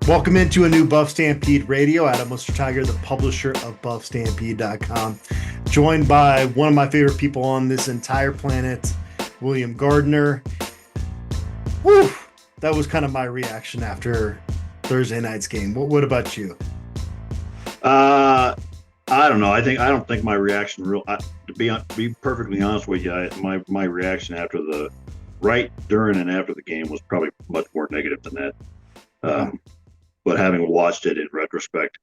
Welcome into a new BuffStampede Radio. Adam Munsterteiger, the publisher of BuffStampede.com, joined by one of my favorite people on this entire planet, William Gardner. Whew, that was kind of my reaction after Thursday night's game. What about you? I don't know. I don't think my reaction to be perfectly honest with you, my reaction after during and after the game was probably much more negative than that. But having watched it in retrospect,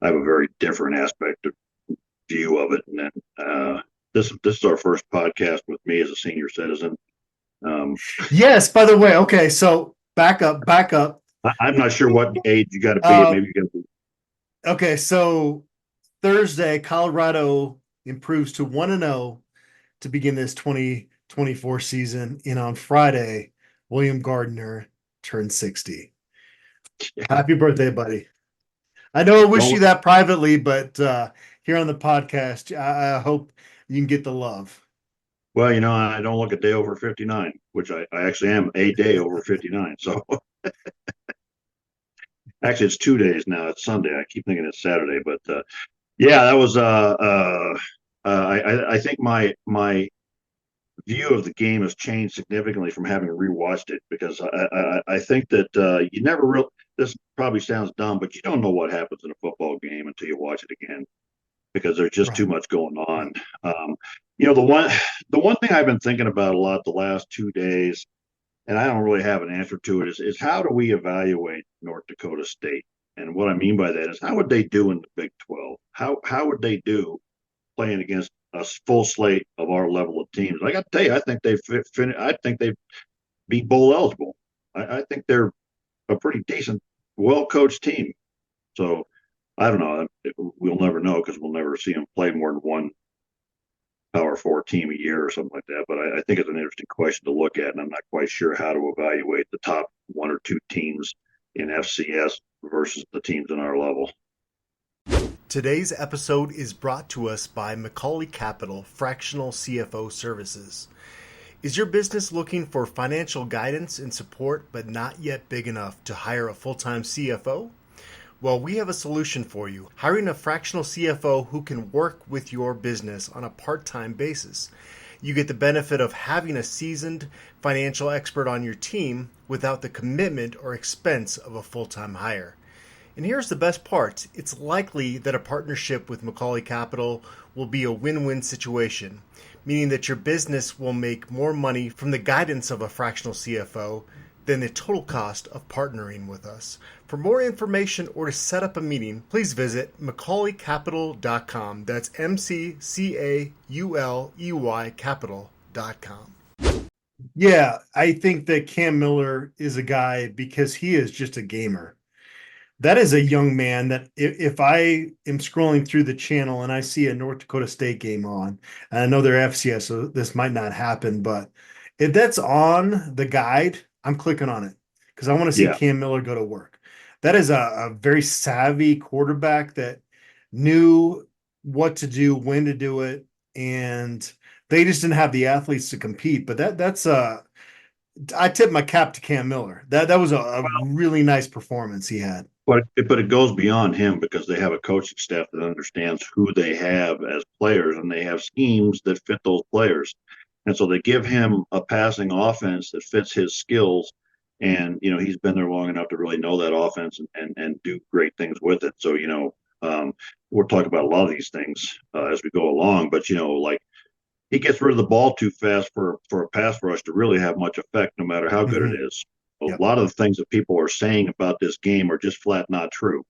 I have a very different view of it. And then, this is our first podcast with me as a senior citizen. Yes, by the way, okay, so back up. I'm not sure what age you got to be. Maybe you got to be. Okay, so Thursday, Colorado improves to 1-0 to begin this 2024 season. And on Friday, William Gardner turned 60. Happy birthday, buddy. I know I wish you that privately, but here on the podcast, I hope you can get the love. Well, I don't look a day over 59, which I actually am a day over 59. So actually it's 2 days now. It's Sunday. I keep thinking it's Saturday, but yeah, that was I think my view of the game has changed significantly from having rewatched it, because I think that you never really, this probably sounds dumb, but you don't know what happens in a football game until you watch it again, because there's just too much going on. The one thing I've been thinking about a lot the last 2 days, and I don't really have an answer to it, is how do we evaluate North Dakota State? And what I mean by that is, how would they do in the Big 12? How would they do playing against a full slate of our level of teams? I got to tell you, I think they beat bowl eligible. I think they're a pretty decent, well-coached team. So I don't know. We'll never know, because we'll never see them play more than one Power 4 team a year or something like that. But I think it's an interesting question to look at, and I'm not quite sure how to evaluate the top one or two teams in FCS versus the teams in our level. Today's episode is brought to us by Macaulay Capital Fractional CFO Services. Is your business looking for financial guidance and support, but not yet big enough to hire a full-time CFO? Well, we have a solution for you. Hiring a fractional CFO who can work with your business on a part-time basis. You get the benefit of having a seasoned financial expert on your team without the commitment or expense of a full-time hire. And here's the best part. It's likely that a partnership with Macaulay Capital will be a win-win situation, meaning that your business will make more money from the guidance of a fractional CFO than the total cost of partnering with us. For more information or to set up a meeting, please visit MacaulayCapital.com. That's MCCAULEY Capital.com. Yeah, I think that Cam Miller is a guy, because he is just a gamer. That is a young man that if I am scrolling through the channel and I see a North Dakota State game on, and I know they're FCS, so this might not happen, but if that's on the guide, I'm clicking on it, because I want to see Cam Miller go to work. That is a very savvy quarterback that knew what to do, when to do it, and they just didn't have the athletes to compete. But that's I tip my cap to Cam Miller. That was a really nice performance he had. But it goes beyond him, because they have a coaching staff that understands who they have as players, and they have schemes that fit those players. And so they give him a passing offense that fits his skills. And, he's been there long enough to really know that offense and do great things with it. So, we'll talk about a lot of these things as we go along. But, like, he gets rid of the ball too fast for a pass rush to really have much effect, no matter how good it is. A lot of the things that people are saying about this game are just flat not true.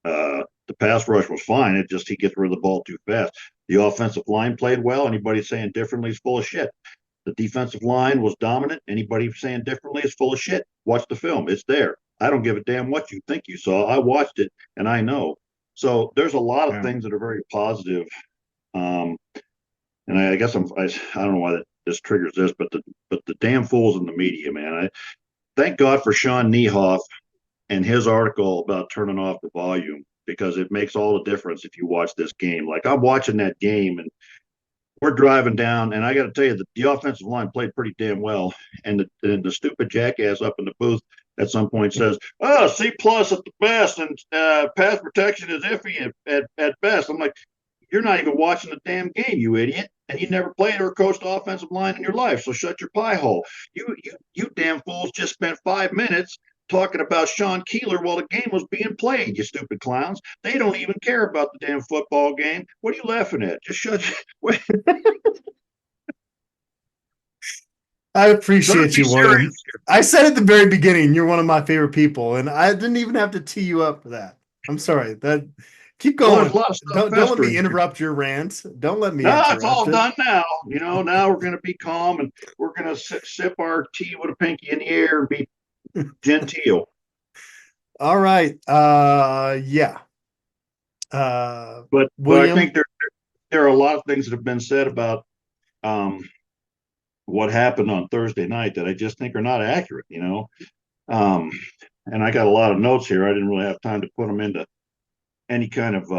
The pass rush was fine. It just, he gets rid of the ball too fast. The offensive line played well. Anybody saying differently is full of shit. The defensive line was dominant. Anybody saying differently is full of shit. Watch the film. It's there. I don't give a damn what you think you saw. I watched it, and I know. So there's a lot of things that are very positive. And I guess I don't know why this triggers this, but the damn fools in the media, man. Thank God for Sean Niehoff and his article about turning off the volume, because it makes all the difference if you watch this game. Like, I'm watching that game, and we're driving down, and I got to tell you, the offensive line played pretty damn well. And the stupid jackass up in the booth at some point says, "Oh, C plus at the best, and pass protection is iffy at best." I'm like, "You're not even watching the damn game, you idiot, and you never played or coached offensive line in your life. So shut your pie hole. You damn fools just spent 5 minutes talking about Sean Keeler while the game was being played. You stupid clowns. They don't even care about the damn football game. What are you laughing at? Just shut." I appreciate you, William. I said at the very beginning, you're one of my favorite people, and I didn't even have to tee you up for that. I'm sorry. Keep going. Don't let me interrupt your rant. Don't let me. No, it's all done now. Now we're going to be calm and we're going to sip our tea with a pinky in the air and be genteel. All right. Yeah. But I think there are a lot of things that have been said about what happened on Thursday night that I just think are not accurate, and I got a lot of notes here. I didn't really have time to put them into any kind of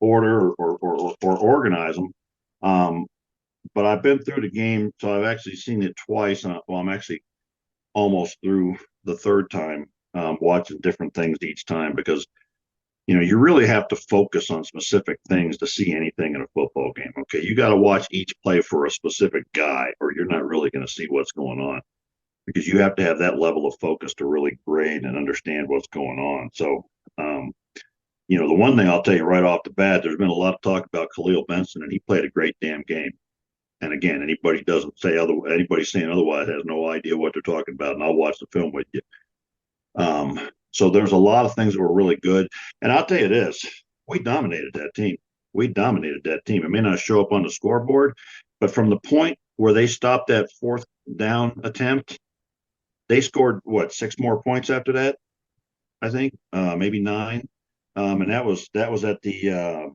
order or organize them. But I've been through the game, so I've actually seen it twice. I'm actually almost through the third time, watching different things each time, because you really have to focus on specific things to see anything in a football game. Okay, you got to watch each play for a specific guy, or you're not really going to see what's going on, because you have to have that level of focus to really grade and understand what's going on. So, the one thing I'll tell you right off the bat, there's been a lot of talk about Khalil Benson, and he played a great damn game. And again, anybody saying otherwise has no idea what they're talking about, and I'll watch the film with you. So there's a lot of things that were really good. And I'll tell you this, we dominated that team. It may not show up on the scoreboard, but from the point where they stopped that fourth down attempt, they scored, 6 more points after that, I think, maybe 9. And that was at the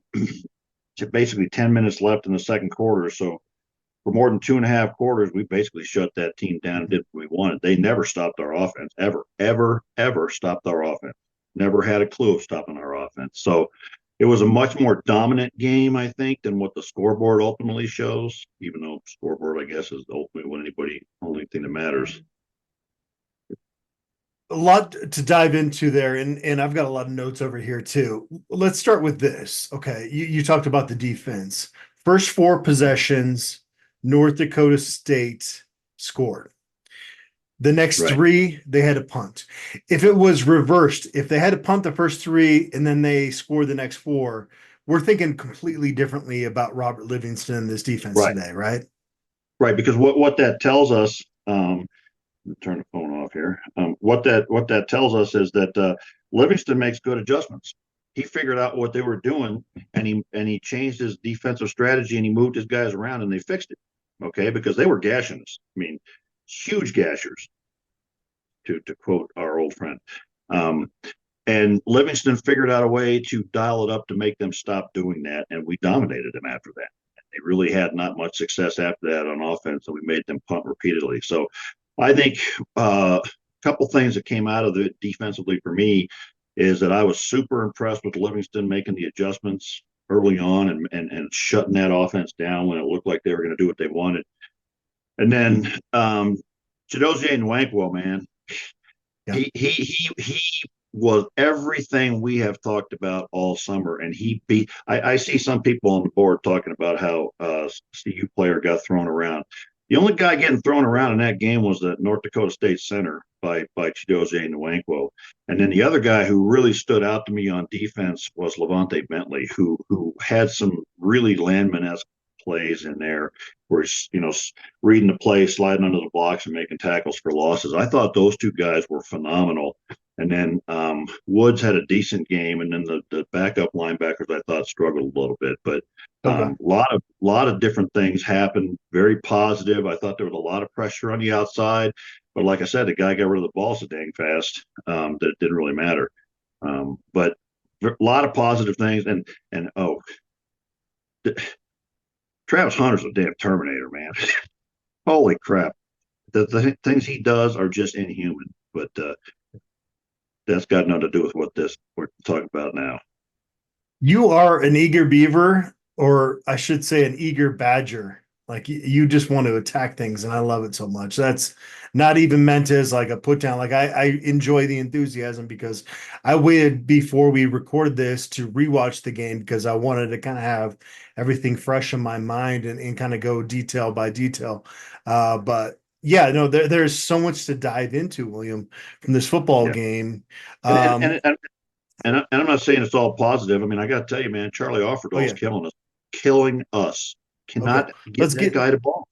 basically 10 minutes left in the second quarter. So for more than 2.5 quarters, we basically shut that team down and did what we wanted. They never stopped our offense, ever stopped our offense. Never had a clue of stopping our offense. So it was a much more dominant game, I think, than what the scoreboard ultimately shows, even though scoreboard, I guess, is ultimately only thing that matters. A lot to dive into there, and I've got a lot of notes over here too. Let's start with this. Okay, you talked about the defense. First 4 possessions, North Dakota State scored. The next 3, they had to punt. If it was reversed, if they had to punt the first 3 and then they scored the next 4, we're thinking completely differently about Robert Livingston and this defense today, right? Right, because what that tells us, turn the phone off here. What that tells us is that Livingston makes good adjustments. He figured out what they were doing, and he changed his defensive strategy, and he moved his guys around, and they fixed it. Okay, because they were gashing us. I mean, huge gashers, to quote our old friend. And Livingston figured out a way to dial it up to make them stop doing that, and we dominated them after that. They really had not much success after that on offense, and we made them punt repeatedly. So I think a couple things that came out of it defensively for me is that I was super impressed with Livingston making the adjustments early on and shutting that offense down when it looked like they were going to do what they wanted. And then Chidozie Nwankwo, man, he was everything we have talked about all summer, and he beat. I see some people on the board talking about how CU player got thrown around. The only guy getting thrown around in that game was the North Dakota State center by Chidozie Nwankwo. And then the other guy who really stood out to me on defense was Levante Bentley, who had some really Landman-esque plays in there where he's, reading the play, sliding under the blocks and making tackles for losses. I thought those two guys were phenomenal. And then Woods had a decent game, and then the backup linebackers I thought struggled a little bit, but a lot of different things happened. Very positive. I thought there was a lot of pressure on the outside, but like I said, the guy got rid of the ball so dang fast that it didn't really matter. But a lot of positive things, and Travis Hunter's a damn Terminator, man. Holy crap! The things he does are just inhuman, but. That's got nothing to do with what we're talking about now. You are an eager beaver, or I should say an eager badger, Like you just want to attack things, and I love it so much. That's not even meant as like a put down. Like I enjoy the enthusiasm because I waited before we recorded this to rewatch the game because I wanted to kind of have everything fresh in my mind and kind of go detail by detail. But yeah, no, there's so much to dive into, William, from this football Yeah. game. And and Um, and, and, and I'm not saying it's all positive. I mean, I got to tell you, man, Charlie oh Offerdahl's yeah, killing us, killing us. okay. Cannot get Let's that get guy to ball.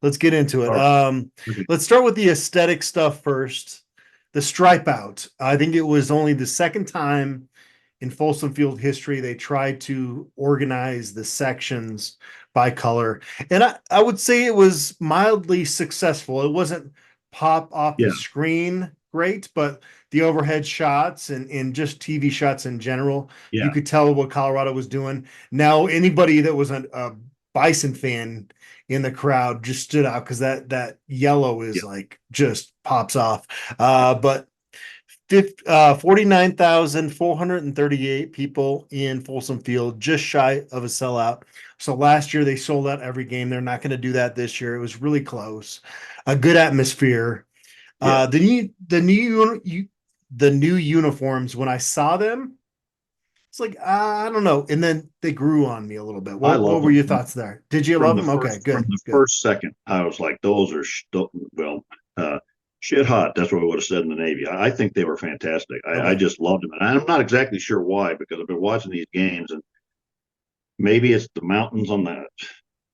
Let's get into it. Sorry. Okay. Let's start with the aesthetic stuff first. The stripe out. I think it was only the second time in Folsom Field history they tried to organize the sections by color. And I would say it was mildly successful. It wasn't pop off the Yeah, screen great, but the overhead shots and just TV shots in general, you yeah, could tell what Colorado was doing. Now, anybody that was a Bison fan in the crowd just stood out because that yellow yeah, is like just pops off. yeah. But 49,438 people in Folsom Field, just shy of a sellout. So last year they sold out every game. They're not going to do that this year. It was really close. A good atmosphere. Yeah. The new uniforms. When I saw them, it's like I don't know. And then they grew on me a little bit. I What love were them your thoughts there? Did you from love the them? Okay, from good, the good. first second. I was like, those are well, uh, shit hot. That's what we would have said in the Navy. I think they were fantastic. I Okay. just loved them, and I'm not exactly sure why because I've been watching these games, and maybe it's the mountains on the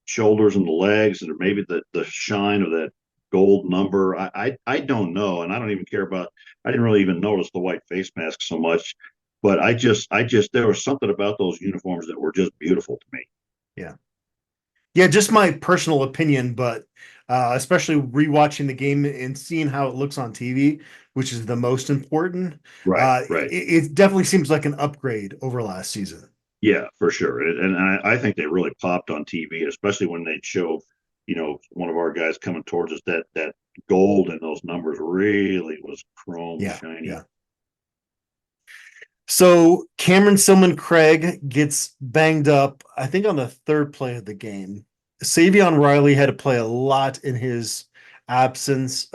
shoulders and the legs, or maybe the shine of that gold number. I don't know, and I don't even care about. I didn't really even notice the white face mask so much, but I just there was something about those uniforms that were just beautiful to me. Yeah. Yeah, just my personal opinion, but especially rewatching the game and seeing how it looks on TV, which is the most important. Right, right. It definitely seems like an upgrade over last season. Yeah, for sure. And I think they really popped on TV, especially when they'd show, one of our guys coming towards us. That gold in those numbers really was chrome Yeah, shiny. yeah. So Cameron Silman Craig gets banged up, I think, on the third play of the game. Savion Riley had to play a lot in his absence.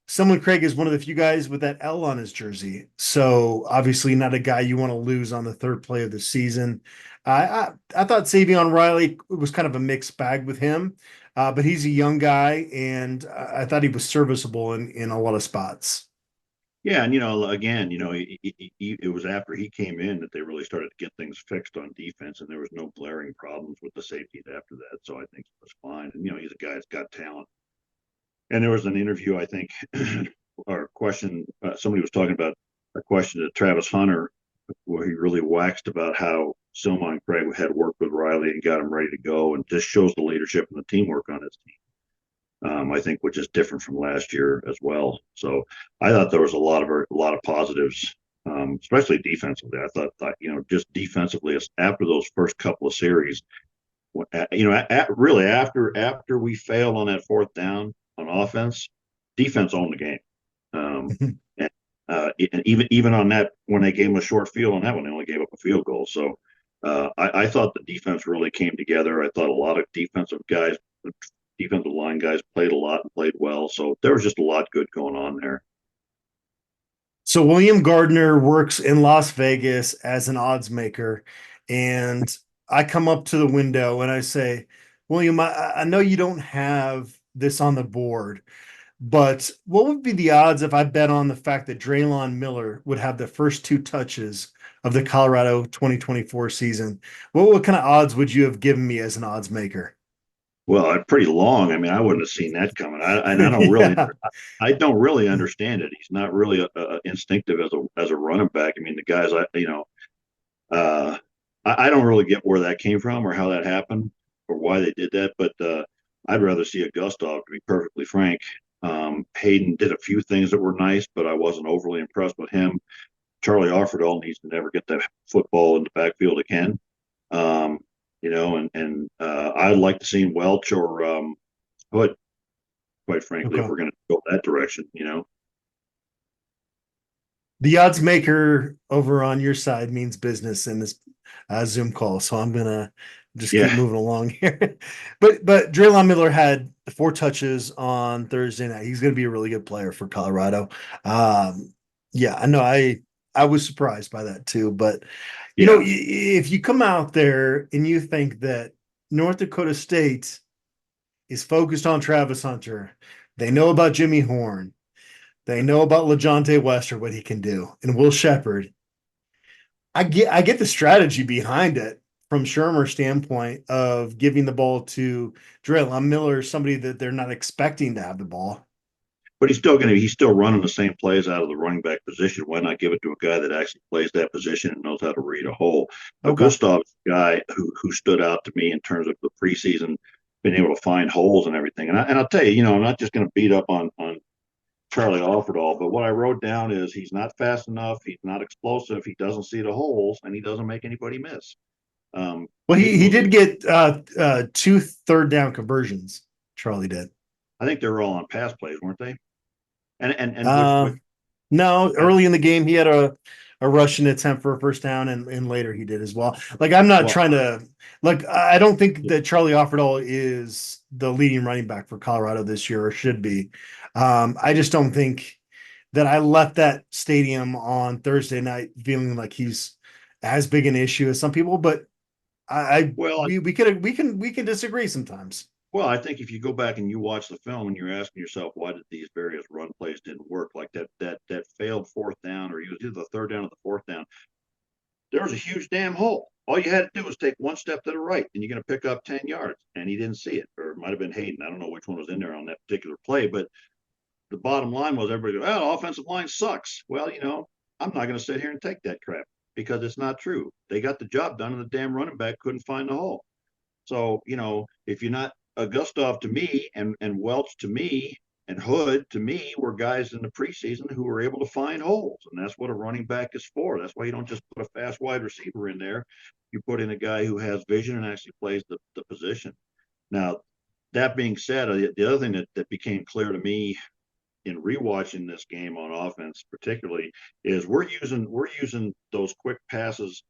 Silman Craig is one of the few guys with that L on his jersey. So obviously not a guy you want to lose on the third play of the season. I thought Savion Riley was kind of a mixed bag with him, but he's a young guy, and I thought he was serviceable in a lot of spots. Yeah, and again, it was after he came in that they really started to get things fixed on defense, and there was no glaring problems with the safeties after that. So I think it was fine. And he's a guy that's got talent. And there was an interview, I think, or question. Somebody was talking about a question to Travis Hunter, where he really waxed about how Silman Craig had worked with Riley and got him ready to go, and just shows the leadership and the teamwork on his team. I think, which is different from last year as well. So I thought there was a lot of positives, especially defensively. I thought just defensively after those first couple of series, really after we failed on that fourth down on offense, defense owned the game. And, and even on that, when they gave them a short field on that one, they only gave up a field goal. So I thought the defense really came together. I thought a lot of defensive line guys played a lot and played well. So there was just a lot good going on there. So William Gardner works in Las Vegas as an odds maker, and I come up to the window and I say, William, I know you don't have this on the board, but what would be the odds if I bet on the fact that Draylon Miller would have the first two touches of the Colorado 2024 season? What kind of odds would you have given me as an odds maker? Well, pretty long. I mean, I wouldn't have seen that coming. Yeah. I don't really understand it. He's not really instinctive as a running back. I mean, the guys, uh, I don't really get where that came from or how that happened or why they did that. But I'd rather see a Gustav, to be perfectly frank. Hayden did a few things that were nice, but I wasn't overly impressed with him. Charlie Offerdahl needs to never get that football in the backfield again. Um, and I'd like to see him Welch or Hood, quite frankly, if Okay. we're going to go that direction. The odds maker over on your side means business in this Zoom call, so I'm gonna just keep Yeah. moving along here. But Draylon Miller had 4 touches on Thursday night. He's gonna be a really good player for Colorado. Yeah, I know. I was surprised by that too. But Yeah. if you come out there and you think that North Dakota State is focused on Travis Hunter, they know about Jimmy Horn. They know about LeJontay Wester, what he can do, and Will Shepherd. I get the strategy behind it from Shermer's standpoint of giving the ball to Draylon Miller, somebody that they're not expecting to have the ball. But he's still running the same plays out of the running back position. Why not give it to a guy that actually plays that position and knows how to read a hole? But Okay. Gustav's a guy who stood out to me in terms of the preseason, being able to find holes and everything. And I'll tell you, I'm not just going to beat up on Charlie Offerdahl, but what I wrote down is he's not fast enough, he's not explosive, he doesn't see the holes, and he doesn't make anybody miss. Well, he Hayden did get 2 third down conversions. Charlie did. I think they were all on pass plays, weren't they? And Uh, which no, early in the game he had a rushing attempt for a first down, and later he did as well. Like I'm not well, trying to I don't think that Charlie Offerdahl is the leading running back for Colorado this year or should be. I just don't think that I left that stadium on Thursday night feeling like he's as big an issue as some people, but I well, we can disagree sometimes. Well, I think if you go back and you watch the film and you're asking yourself why did these various run plays didn't work, like that failed fourth down, or either the third down or the fourth down, there was a huge damn hole. All you had to do was take one step to the right, and you're going to pick up 10 yards. And he didn't see it, or it might have been Hayden. I don't know which one was in there on that particular play, but the bottom line was everybody goes, "Oh, the offensive line sucks." Well, I'm not going to sit here and take that crap because it's not true. They got the job done, and the damn running back couldn't find the hole. So, if you're not Gustav to me and Welch to me and Hood to me were guys in the preseason who were able to find holes. And that's what a running back is for. That's why you don't just put a fast wide receiver in there. You put in a guy who has vision and actually plays the position. Now, that being said, the other thing that became clear to me in rewatching this game on offense, particularly, is we're using those quick passes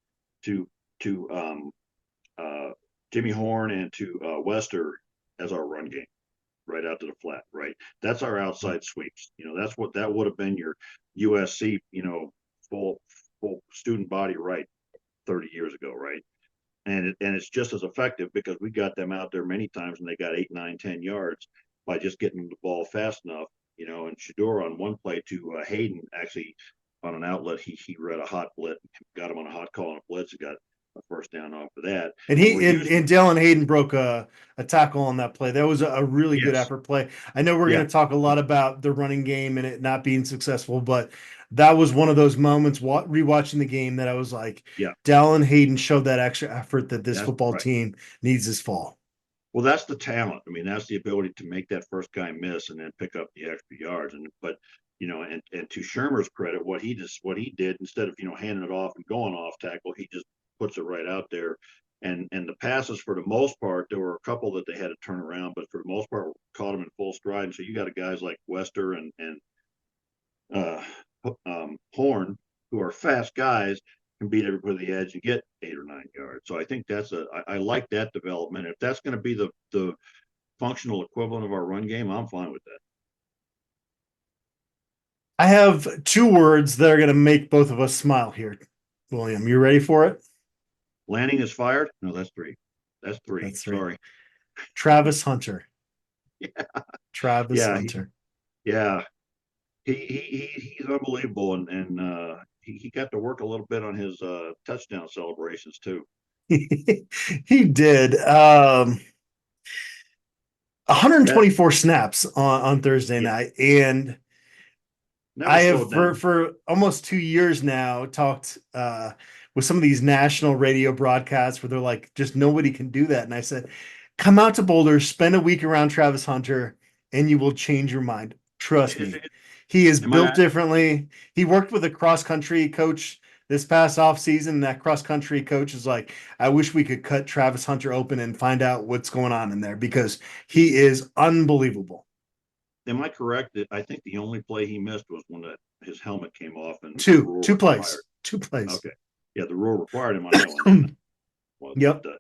to Jimmy Horn and to Wester as our run game, right out to the flat, right? That's our outside sweeps. That's what that would have been your USC, full student body right 30 years ago, right? And it's just as effective because we got them out there many times and they got 8, 9, 10 yards by just getting the ball fast enough. And Shador on one play to Hayden actually on an outlet, he read a hot blitz, got him on a hot call on a blitz, and got a first down off of that. And Dallin Hayden broke a tackle on that play. That was a really good Yes. effort play. I know we're Yeah. going to talk a lot about the running game and it not being successful, but that was one of those moments rewatching the game that I was like, Yeah. Dallin Hayden showed that extra effort that this That's football right. team needs this fall. Well, that's the talent. I mean, that's the ability to make that first guy miss and then pick up the extra yards. But and to Shermer's credit, what he did instead of handing it off and going off tackle, he just puts it right out there. And the passes, for the most part, there were a couple that they had to turn around, but for the most part, caught them in full stride. And so you got guys like Wester and uh, Horn, who are fast guys, can beat everybody to the edge and get 8 or 9 yards. So I think I like that development. If that's going to be the functional equivalent of our run game, I'm fine with that. I have 2 words that are going to make both of us smile here. William, you ready for it? Lanning is fired? No, that's 3. That's 3. That's 3. Sorry. Travis Hunter. Yeah. Travis Hunter. Yeah. He's unbelievable, and he got to work a little bit on his touchdown celebrations too. He did. 124 snaps on Thursday night, and I have for almost 2 years now talked with some of these national radio broadcasts where they're like, just nobody can do that. And I said, come out to Boulder, spend a week around Travis Hunter, and you will change your mind. Trust me. He is built differently. He worked with a cross-country coach this past offseason, and that cross-country coach is like, I wish we could cut Travis Hunter open and find out what's going on in there because he is unbelievable. Am I correct that I think the only play he missed was when that his helmet came off, and the Two, rule two required. plays, two plays. Okay, yeah, the rule required him on that one. Well, Yep. but,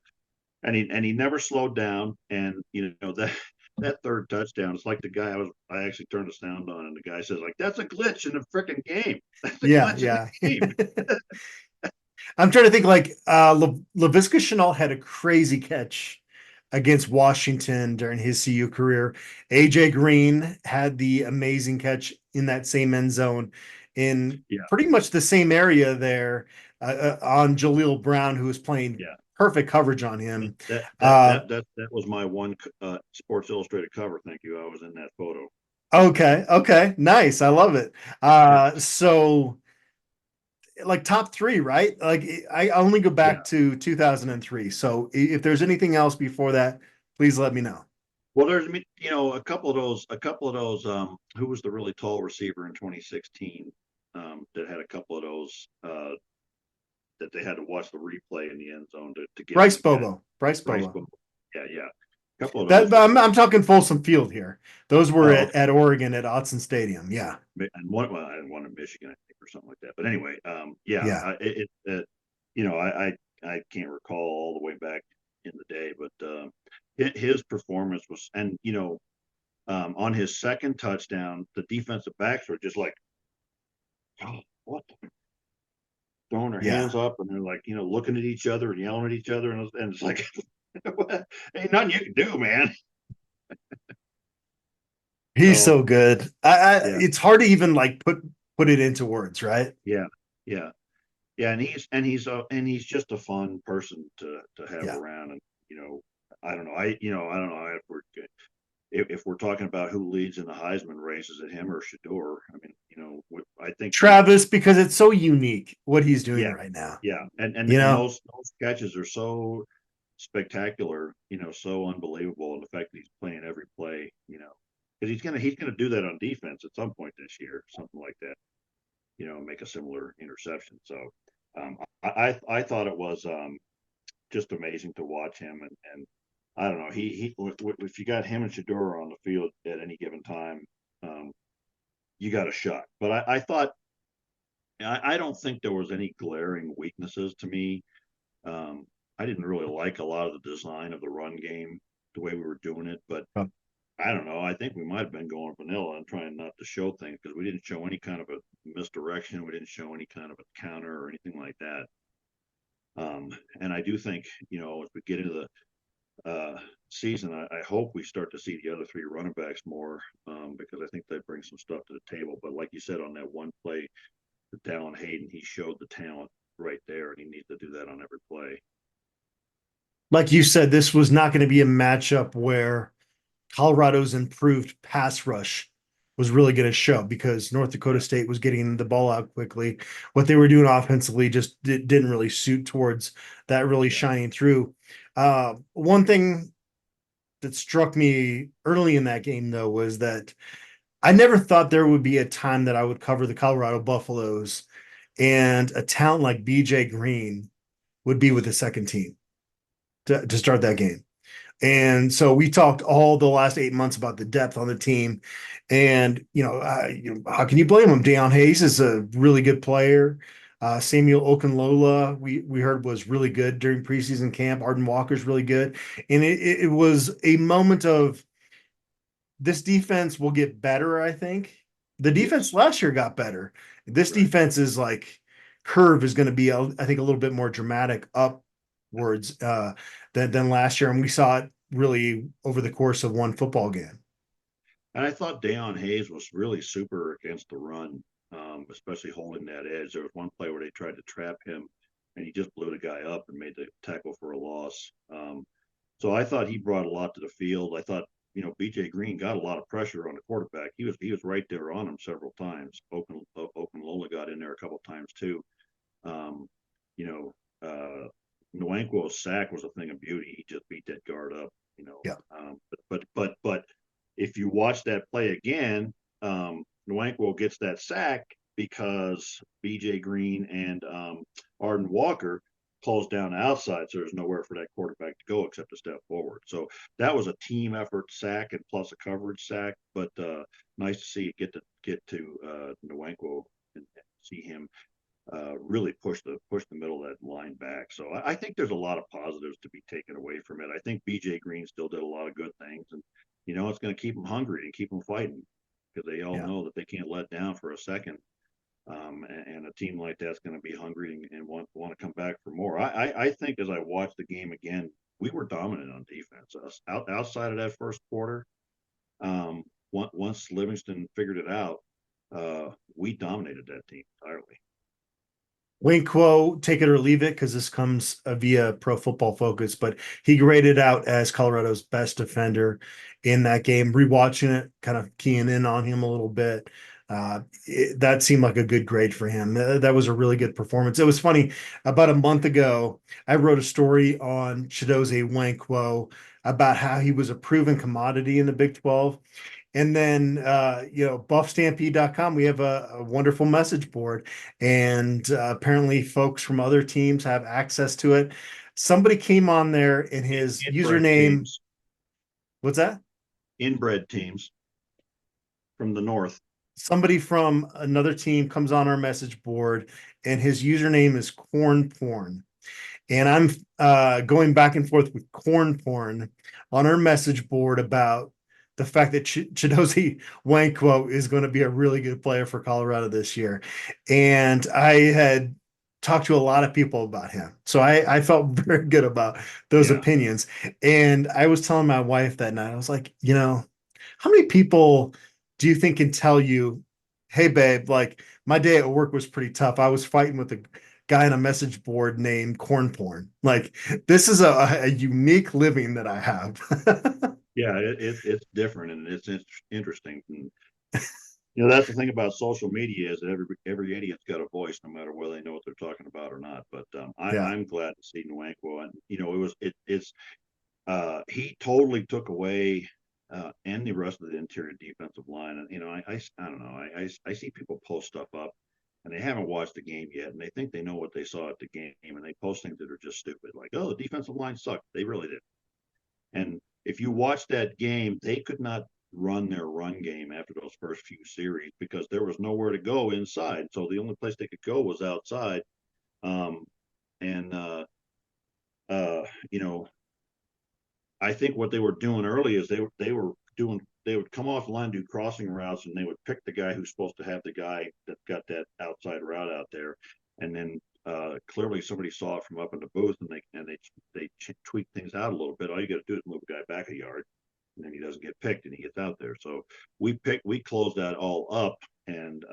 and he never slowed down. And that third touchdown, it's like the guy I actually turned the sound on, and the guy says, like, that's a glitch in the freaking game. That's a Yeah, glitch yeah. in the game. I'm trying to think like Laviska Shenault had a crazy catch against Washington during his CU career. AJ Green had the amazing catch in that same end zone in Yeah, pretty much the same area there on Jaleel Brown, who was playing yeah. perfect coverage on him. That was my one Sports Illustrated cover. Thank you. I was in that photo. Okay, nice. I love it. Yeah, So like top three, right? Like I only go yeah. back to 2003. So if there's anything else before that, please let me know. Well, there's a couple of those. Who was the really tall receiver in 2016? That had a couple of those that they had to watch the replay in the end zone to get him Bryce again. Bobo. Bryce Bryce Bobo. Bobo. Yeah. A couple of That those were I'm talking Folsom Field here. Those were oh, okay. at Oregon at Autzen Stadium. Yeah. And one in Michigan, I think, or something like that. But anyway, yeah, Yeah. I can't recall all the way back in the day, but his performance was, and on his second touchdown, the defensive backs were just like, oh, what? Throwing their Yeah. hands up, and they're like, looking at each other and yelling at each other, and it's like, ain't nothing you can do, man. He's So so good. yeah, It's hard to even like put it into words, right? yeah, yeah. Yeah, and he's just a fun person to have Yeah. around, and I don't know, I don't know if we're talking about who leads in the Heisman race, is it him or Shador? I mean, I think Travis, because it's so unique what he's doing yeah, right now. yeah, and You know, those catches are so spectacular, so unbelievable, and the fact that he's playing every play, because he's gonna do that on defense at some point this year, something like that, make a similar interception. So I thought it was just amazing to watch him, and I don't know, he if you got him and Shadura on the field at any given time, you got a shot. But I thought I don't think there was any glaring weaknesses to me. I didn't really like a lot of the design of the run game, the way we were doing it, but I don't know. I think we might have been going vanilla and trying not to show things, because we didn't show any kind of a misdirection. We didn't show any kind of a counter or anything like that. And I do think, as we get into the season, I hope we start to see the other three running backs more, because I think they bring some stuff to the table. But like you said, on that one play, the Dallin Hayden, he showed the talent right there, and he needs to do that on every play. like you said, this was not going to be a matchup where Colorado's improved pass rush was really going to show, because North Dakota State was getting the ball out quickly. What they were doing offensively just didn't really suit towards that really shining through. One thing that struck me early in that game, though, was that I never thought there would be a time that I would cover the Colorado Buffaloes and a talent like BJ Green would be with the second team to start that game. And so we talked all the last 8 months about the depth on the team. And, how can you blame him? Deion Hayes is a really good player. Samuel Okunlola, we heard, was really good during preseason camp. Arden Walker's really good. And it was a moment of, this defense will get better, I think. The defense last year got better. This defense is like, curve is going to be, I think, a little bit more dramatic upwards than last year. And we saw it really over the course of one football game. And I thought Deion Hayes was really super against the run, especially holding that edge. There was one play where they tried to trap him, and he just blew the guy up and made the tackle for a loss. So I thought he brought a lot to the field. I thought, BJ Green got a lot of pressure on the quarterback. He was right there on him several times. Okunlola got in there a couple times too. You know, Nwankwo's sack was a thing of beauty. He just beat that guard up. Yeah. But if you watch that play again, Nwankwo gets that sack because BJ Green and Arden Walker closed down the outside, so there's nowhere for that quarterback to go except to step forward. So that was a team effort sack, and plus a coverage sack. But nice to see it get to Nwankwo see him really push the middle of that line back. So I think there's a lot of positives to be taken away from it. I think BJ Green still did a lot of good things, and it's going to keep them hungry and keep them fighting because they all know that they can't let down for a second. And a team like that's going to be hungry and want to come back for more. I think as I watched the game again, we were dominant on defense. Outside of that first quarter, once Livingston figured it out, we dominated that team entirely. Wayne Quo, take it or leave it, because this comes via Pro Football Focus, but he graded out as Colorado's best defender in that game. Rewatching it, kind of keying in on him a little bit. That seemed like a good grade for him. That was a really good performance. It was funny. About a month ago, I wrote a story on Chidozie Nwankwo about how he was a proven commodity in the Big 12. And then, BuffStampede.com, we have a wonderful message board. And apparently folks from other teams have access to it. Somebody came on there and his username. Teams. What's that? Inbred teams from the North. Somebody from another team comes on our message board and his username is corn porn. And I'm going back and forth with corn porn on our message board about the fact that Chidozie Nwankwo is going to be a really good player for Colorado this year. And I had talked to a lot of people about him. So I felt very good about those opinions. And I was telling my wife that night, I was like, how many people do you think can tell you, hey, babe, like my day at work was pretty tough. I was fighting with a guy on a message board named Corn Porn. Like, this is a unique living that I have. Yeah, it's different and it's interesting. And, that's the thing about social media is that every idiot's got a voice, no matter whether they know what they're talking about or not. But I'm glad to see Nwankwo, and he totally took away and the rest of the interior defensive line. And I don't know, I see people post stuff up and they haven't watched the game yet, and they think they know what they saw at the game, and they post things that are just stupid, like, oh, the defensive line sucked. They really did. And if you watch that game, they could not run their run game after those first few series because there was nowhere to go inside. So the only place they could go was outside. I think what they were doing early is they would come off the line, do crossing routes, and they would pick the guy who's supposed to have the guy that got that outside route out there. And then clearly somebody saw it from up in the booth, and they tweak things out a little bit. All you got to do is move a guy back a yard, and then he doesn't get picked, and he gets out there. So we closed that all up, and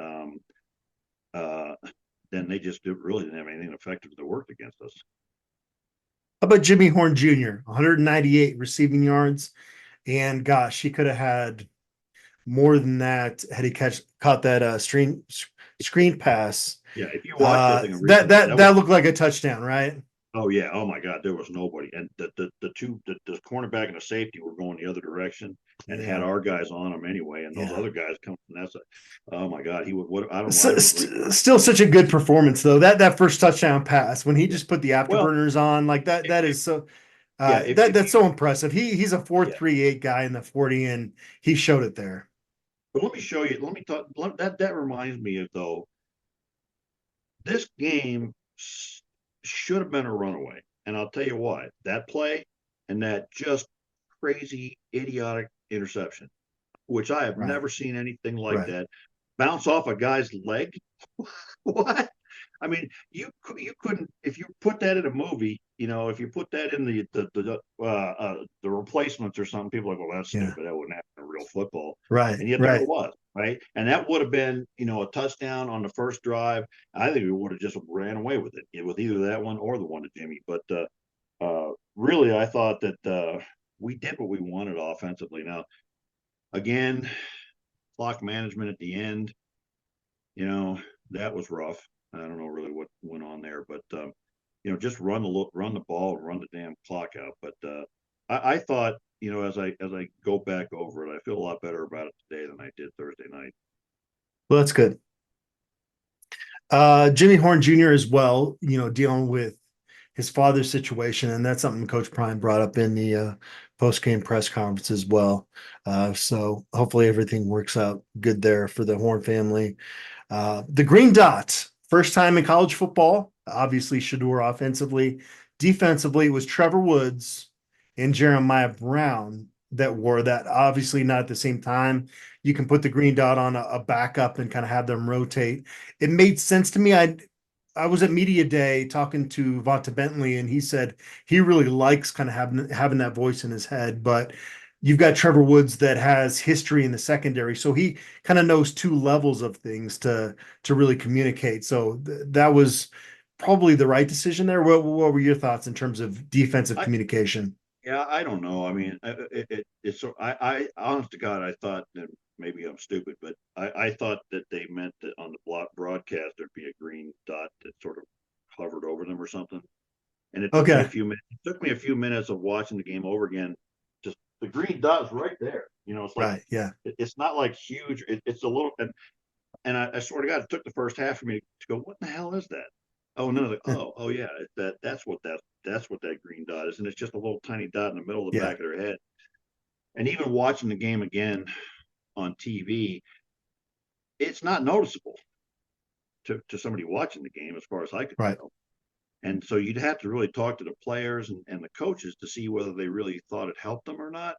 then they just really didn't have anything effective that worked against us. How about Jimmy Horn Jr., 198 receiving yards, and gosh, he could have had more than that had he caught that screen pass. Yeah, if you watch that looked like a touchdown, right? Oh yeah, oh my God, there was nobody, and the cornerback and the safety were going the other direction and had our guys on them anyway, and those other guys come from that side. Oh my God, he would. What I don't know. Still such a good performance though. That first touchdown pass when he just put the afterburners on like that. That is so. That's so impressive. He's a 4.38 guy in the 40, and he showed it there. But let me show you. Let me talk. That reminds me of though. This game should have been a runaway. And I'll tell you why. That play and that just crazy, idiotic interception, which I have never seen anything like that. Bounce off a guy's leg? What? I mean, you couldn't, if you put that in a movie, if you put that in the replacements or something, people are like, well, that's stupid. That wouldn't happen in real football. Right. And yet there it was. Right. And that would have been, a touchdown on the first drive. I think we would have just ran away with it, with either that one or the one to Jimmy. But really, I thought that we did what we wanted offensively. Now, again, clock management at the end, that was rough. I don't know really what went on there, but just run the ball and run the damn clock out. But I thought, as I go back over it, I feel a lot better about it today than I did Thursday night. Well, that's good. Jimmy Horn Jr. as well, dealing with his father's situation, and that's something Coach Prime brought up in the post-game press conference as well. So hopefully everything works out good there for the Horn family. The green dot, first time in college football, obviously Shador offensively. Defensively, it was Trevor Woods and Jeremiah Brown that wore that. Obviously, not at the same time. You can put the green dot on a backup and kind of have them rotate. It made sense to me. I was at media day talking to Vonta Bentley, and he said he really likes kind of having that voice in his head. But you've got Trevor Woods that has history in the secondary, so he kind of knows two levels of things to really communicate. So that was probably the right decision there. What were your thoughts in terms of defensive communication? Yeah, I don't know. I mean, it's so honest to God, I thought that maybe I'm stupid, but I thought that they meant that on the broadcast there'd be a green dot that sort of hovered over them or something. And it took me a Okay, few minutes. It took me a few minutes of watching the game over again. Just the green dot's right there. It's like right, yeah, it's not like huge. It's a little, and I swear to God, it took the first half for me to go, what the hell is that? Oh no, like, oh yeah, that's what that green dot is, and it's just a little tiny dot in the middle of the yeah, back of their head. And even watching the game again on TV, it's not noticeable to somebody watching the game, as far as I could right. tell. And so you'd have to really talk to the players and the coaches to see whether they really thought it helped them or not.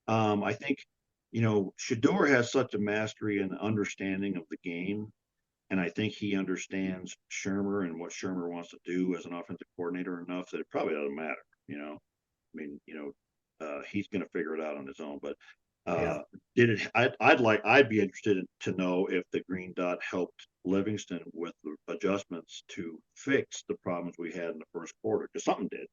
I think, Shador has such a mastery and understanding of the game. And I think he understands Shermer and what Shermer wants to do as an offensive coordinator enough that it probably doesn't matter. I mean, he's going to figure it out on his own. But Yeah. did it? I'd be interested to know if the green dot helped Livingston with the adjustments to fix the problems we had in the first quarter, because something did.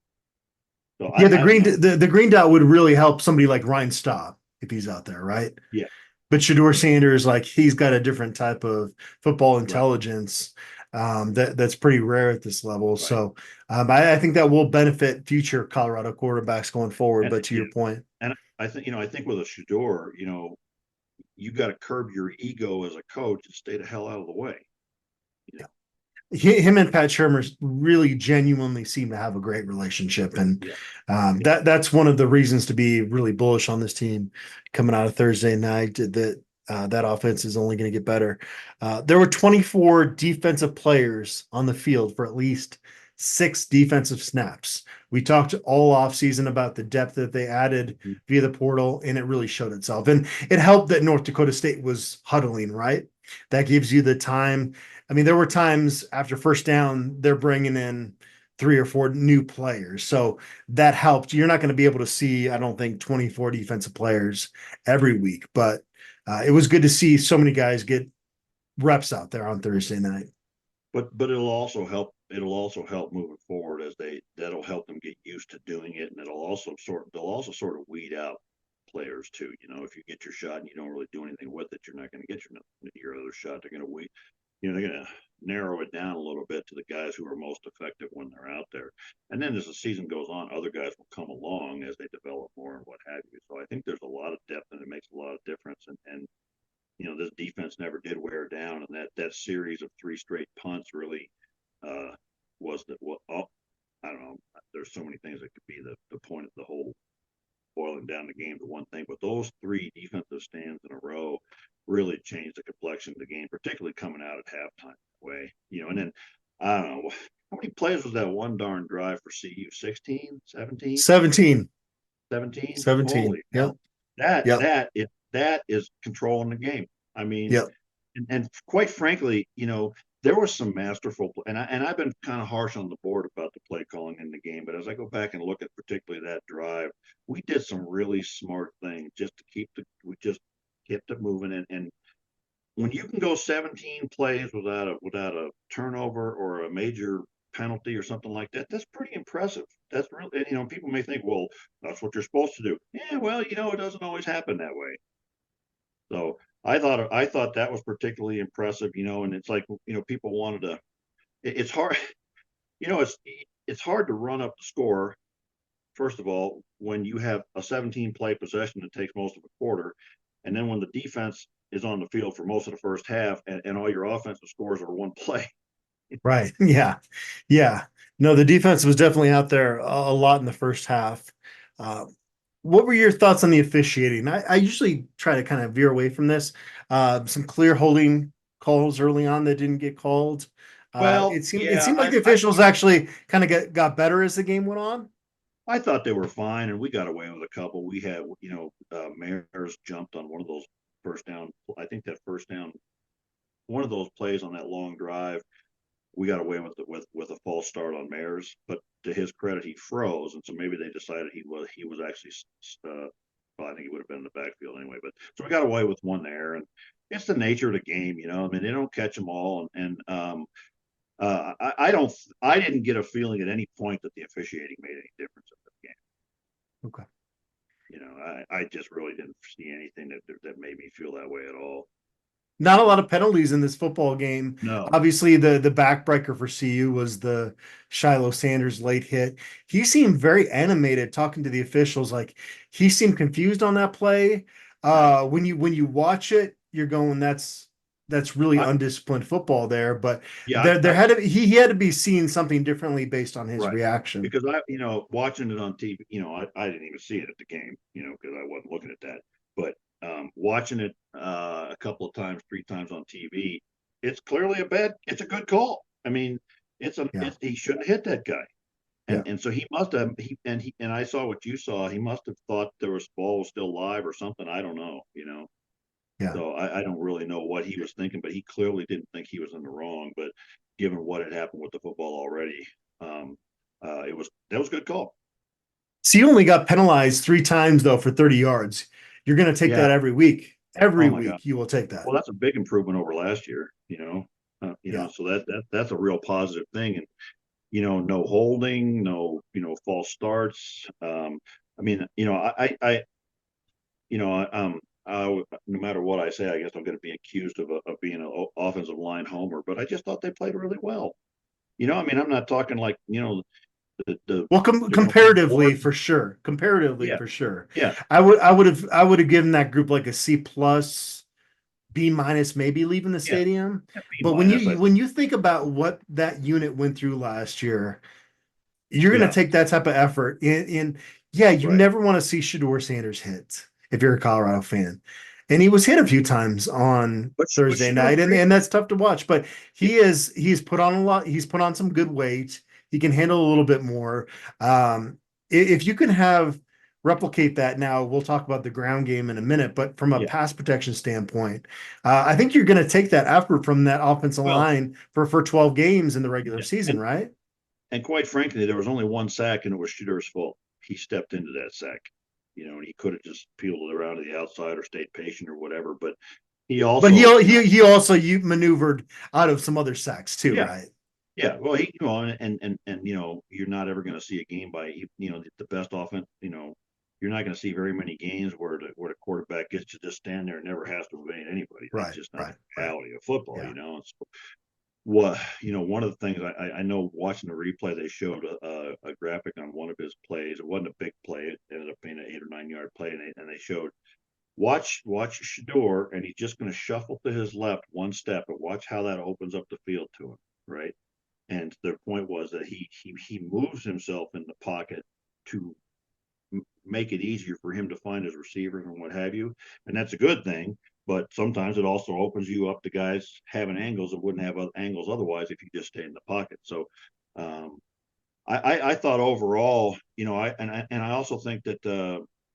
So Yeah, I don't know. the green dot would really help somebody like Ryan Staub if he's out there, right? Yeah, But Shador Sanders, like he's got a different type of football right, intelligence that's pretty rare at this level. right. So I think that will benefit future Colorado quarterbacks going forward. And But to yeah, your point, and I think with a Shador, you got to curb your ego as a coach and stay the hell out of the way. You know? him and Pat Shermer really genuinely seem to have a great relationship, and Yeah, yeah. that's one of the reasons to be really bullish on this team coming out of Thursday night. That offense is only going to get better. There were 24 defensive players on the field for at least 6 defensive snaps. We talked all offseason about the depth that they added Mhm. via the portal, and it really showed itself. And it helped that North Dakota State was huddling, right? That gives you the time. I mean, there were times after first down, they're bringing in 3 or 4 new players. So that helped. You're not going to be able to see, I don't think, 24 defensive players every week, but it was good to see so many guys get reps out there on Thursday night. But it'll also help. It'll also help moving forward as that'll help them get used to doing it, and they'll also sort of weed out players too. If you get your shot and you don't really do anything with it, you're not going to get your other shot. They're going to weed. They're going to narrow it down a little bit to the guys who are most effective when they're out there. And then as the season goes on, other guys will come along as they develop more and what have you. So I think there's a lot of depth and it makes a lot of difference. And this defense never did wear down. And that series of 3 straight punts really was that. Well, I don't know. There's so many things that could be the point of the whole boiling down the game to one thing, but those 3 defensive stands in a row really changed the complexion of the game, particularly coming out at halftime way. And then I don't know how many plays was that one darn drive for CU? 16, 17, 17. 17? 17. Holy Yep. hell. That Yep. that is that is controlling the game. I mean, Yep. and quite frankly, there was some masterful, and I've been kind of harsh on the board about the play calling in the game, but as I go back and look at particularly that drive, we did some really smart things just to we just kept it moving. And when you can go 17 plays without a turnover or a major penalty or something like that, that's pretty impressive. That's really, people may think, well, that's what you're supposed to do. Yeah, well, it doesn't always happen that way. So I thought that was particularly impressive, and it's like, people wanted to. It's hard, it's hard to run up the score. First of all, when you have a 17 play possession that takes most of a quarter, and then when the defense is on the field for most of the first half, and all your offensive scores are one play. Right. Yeah. Yeah. No, the defense was definitely out there a lot in the first half. Uh, what were your thoughts on the officiating? I usually try to kind of veer away from this. Some clear holding calls early on that didn't get called. Well, it seemed like the officials actually kind of got better as the game went on. I thought they were fine, and we got away with a couple. We had, Mares jumped on one of those first down. I think that first down, one of those plays on that long drive, we got away with a false start on Mares. But to his credit, he froze, and so maybe they decided he was actually. Well, I think he would have been in the backfield anyway. But so we got away with one there, and it's the nature of the game, I mean, they don't catch them all, I didn't get a feeling at any point that the officiating made any difference in the game. Okay. I just really didn't see anything that made me feel that way at all. Not a lot of penalties in this football game. No. Obviously, the backbreaker for CU was the Shiloh Sanders late hit. He seemed very animated talking to the officials. Like he seemed confused on that play. When you watch it, you're going, that's really undisciplined football there. But yeah, he had to be seeing something differently based on his reaction. Because watching it on TV, I didn't even see it at the game, because I wasn't looking at that. But watching it a couple of times, 3 times on TV, it's clearly it's a good call. I mean, he shouldn't hit that guy. And so he must have, and I saw what you saw. He must have thought ball was still live or something. I don't know, Yeah. So I don't really know what he was thinking, but he clearly didn't think he was in the wrong. But given what had happened with the football already, that was a good call. So you only got penalized 3 times though for 30 yards. You're going to take that every week. Every week God. You will take that. Well, that's a big improvement over last year. So that's a real positive thing. And no holding, no false starts. No matter what I say, I guess I'm going to be accused of being an offensive line homer. But I just thought they played really well. I'm not talking like comparatively for sure. For sure. Yeah. I would have given that group like a C+, B-, maybe leaving the stadium. Yeah, but when you think about what that unit went through last year, you're going to take that type of effort you never want to see Shedeur Sanders hit if you're a Colorado fan. And he was hit a few times on Thursday night, and that's tough to watch. But he's put on a lot. He's put on some good weight. He can handle a little bit more. If you can replicate that now, we'll talk about the ground game in a minute, but from a pass protection standpoint, I think you're going to take that effort from that offensive line for 12 games in the regular season, right? And quite frankly, there was only one sack, and it was Shedeur's fault. He stepped into that sack, and he could have just peeled it around to the outside or stayed patient or whatever. But he also maneuvered out of some other sacks too, right? Yeah, well, you're not ever going to see a game by the best offense. You're not going to see very many games where the quarterback gets to just stand there and never has to evade anybody. That's just not the reality of football, And so, one of the things I know watching the replay, they showed a graphic on one of his plays. It wasn't a big play; it ended up being an 8 or 9 yard play, and they showed. Watch Shedeur, and he's just going to shuffle to his left 1 step, and watch how that opens up the field to him, right? And their point was that he moves himself in the pocket to make it easier for him to find his receivers and what have you. And that's a good thing. But sometimes it also opens you up to guys having angles that wouldn't have angles otherwise if you just stayed in the pocket. So I thought overall, I also think that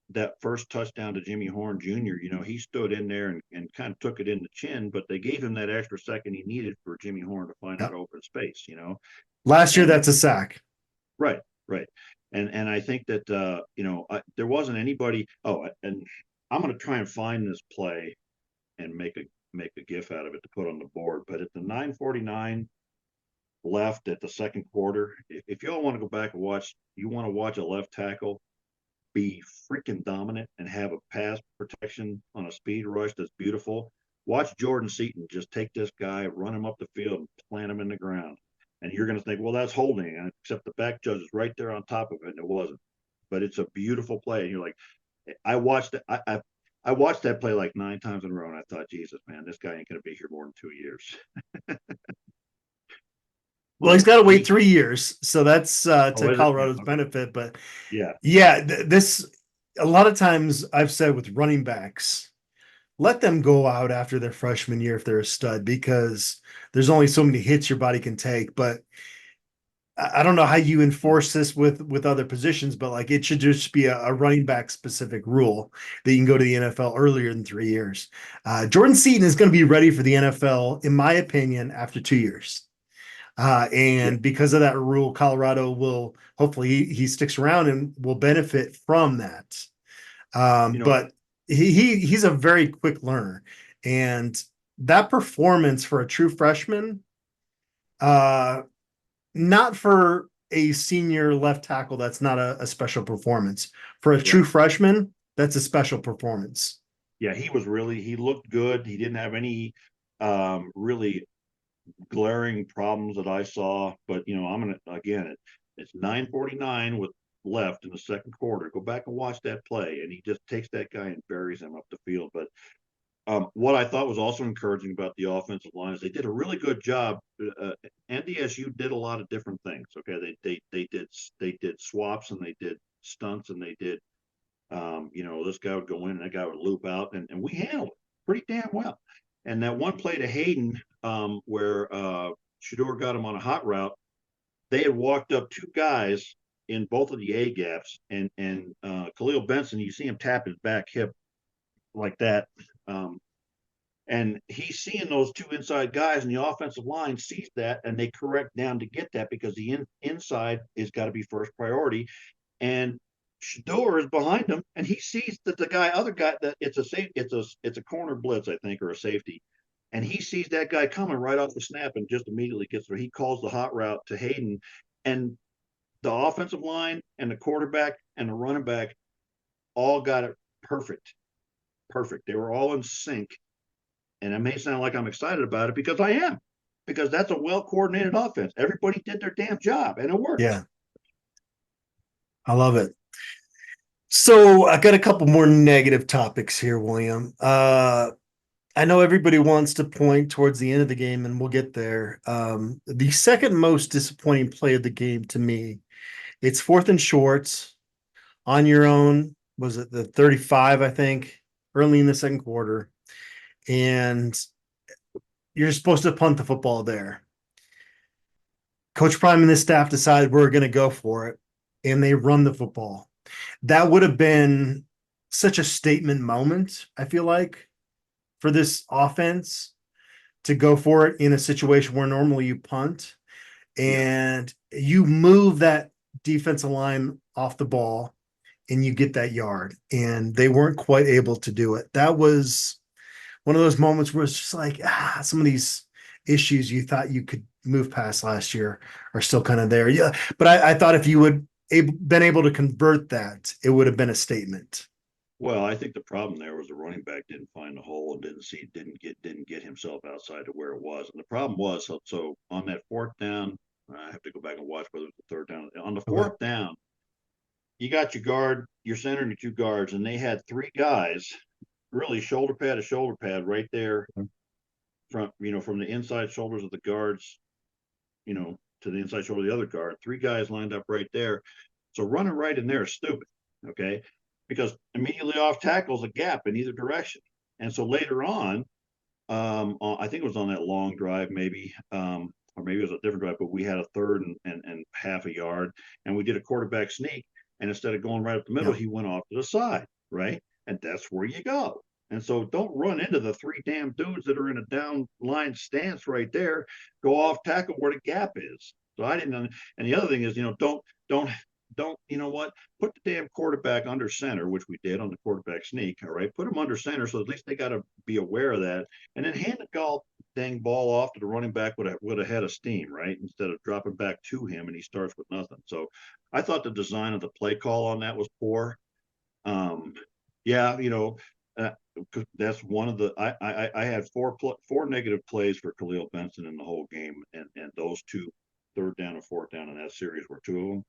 that first touchdown to Jimmy Horn Jr., he stood in there and kind of took it in the chin, but they gave him that extra second he needed for Jimmy Horn to find that open space, Last year, that's a sack. Right. And I think that, there wasn't anybody. Oh, and I'm going to try and find this play and make a GIF out of it to put on the board. But at the 9:49 left at the second quarter, if y'all want to go back and watch a left tackle be freaking dominant and have a pass protection on a speed rush that's beautiful, watch Jordan Seaton just take this guy, run him up the field, and plant him in the ground. And you're going to think, well, that's holding, except the back judge is right there on top of it, and it wasn't. But it's a beautiful play. And you're like, I watched it. I watched that play like 9 times in a row, and I thought, Jesus, man, this guy ain't going to be here more than 2 years. Well, he's got to wait 3 years, so that's to Colorado's benefit. But this a lot of times I've said with running backs, let them go out after their freshman year if they're a stud, because there's only so many hits your body can take. But I don't know how you enforce this with other positions, but like it should just be a running back specific rule that you can go to the NFL earlier than 3 years. Jordan Seaton is going to be ready for the NFL, in my opinion, after 2 years. Yeah. And because of that rule, Colorado will hopefully he sticks around and will benefit from that. You know, But he's a very quick learner, and that performance for a true freshman, uh, not for a senior left tackle, that's not a special performance. For a true right. freshman, that's a special performance. Yeah, he looked good. He didn't have any really glaring problems that I saw. But I'm gonna again, it's 9:49 with left in the second quarter. Go back and watch that play, and he just takes that guy and buries him up the field. But what I thought was also encouraging about the offensive line is they did a really good job. NDSU did a lot of different things. Okay, they did swaps, and they did stunts, and they did this guy would go in and that guy would loop out, and we handled it pretty damn well. And that one play to Hayden, where Shador got him on a hot route, they had walked up two guys in both of the A gaps, and Khalil Benson, you see him tap his back hip like that. And he's seeing those two inside guys, and the offensive line sees that, and they correct down to get that because the inside is got to be first priority. And Shador is behind him, and he sees that other guy, that it's a corner blitz, I think, or a safety, and he sees that guy coming right off the snap, and just immediately gets there. He calls the hot route to Hayden, and the offensive line and the quarterback and the running back all got it perfect, perfect. They were all in sync, and it may sound like I'm excited about it because I am, because that's a well coordinated offense. Everybody did their damn job, and it worked. Yeah, I love it. So I got a couple more negative topics here, William. I know everybody wants to point towards the end of the game, and we'll get there. The second most disappointing play of the game to me, it's fourth and shorts on your own. Was it the 35, I think, early in the second quarter? And you're supposed to punt the football there. Coach Prime and his staff decide we're going to go for it, and they run the football. That would have been such a statement moment, I feel like, for this offense to go for it in a situation where normally you punt, Yeah. and you move that defensive line off the ball and you get that yard, and they weren't quite able to do it. That was one of those moments where it's just like, some of these issues you thought you could move past last year are still kind of there. Yeah, but I thought if you would been able to convert that, it would have been a statement. Well, I think the problem there was the running back didn't find the hole and didn't get himself outside to where it was. And the problem was, so on that fourth down, I have to go back and watch whether it was the third down. On the Okay. fourth down, you got your guard, your center, and your two guards, and they had three guys really shoulder pad to shoulder pad right there from the inside shoulders of the guards, to the inside shoulder of the other guard. Three guys lined up right there. So running right in there is stupid. Okay. Because immediately off tackles a gap in either direction. And so later on, I think it was on that long drive, maybe, or maybe it was a different drive, but we had a third and half a yard, and we did a quarterback sneak. And instead of going right up the middle, Yeah. he went off to the side, right? And that's where you go. And so don't run into the three damn dudes that are in a down line stance right there. Go off tackle where the gap is. So I didn't. And the other thing is, don't, put the damn quarterback under center, which we did on the quarterback sneak. All right. Put him under center. So at least they got to be aware of that. And then hand the dang ball off to the running back with a head of steam, right? Instead of dropping back to him and he starts with nothing. So I thought the design of the play call on that was poor. Yeah, that's one of the I had four negative plays for Khalil Benson in the whole game, and those two third down and fourth down in that series were two of them.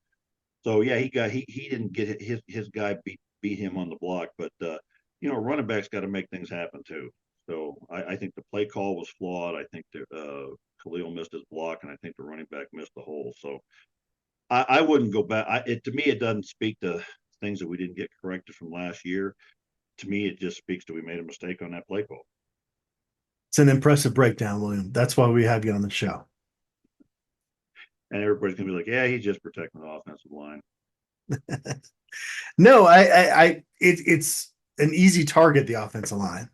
So yeah, he didn't get his guy beat him on the block, but running backs got to make things happen too. So I think the play call was flawed. I think Khalil missed his block, and I think the running back missed the hole. So I wouldn't go back. To me, it doesn't speak to things that we didn't get corrected from last year. to me, it just speaks to we made a mistake on that play call. It's an impressive breakdown, William. That's why we have you on the show. And everybody's gonna be like, yeah, he's just protecting the offensive line. No, it's an easy target, the offensive line.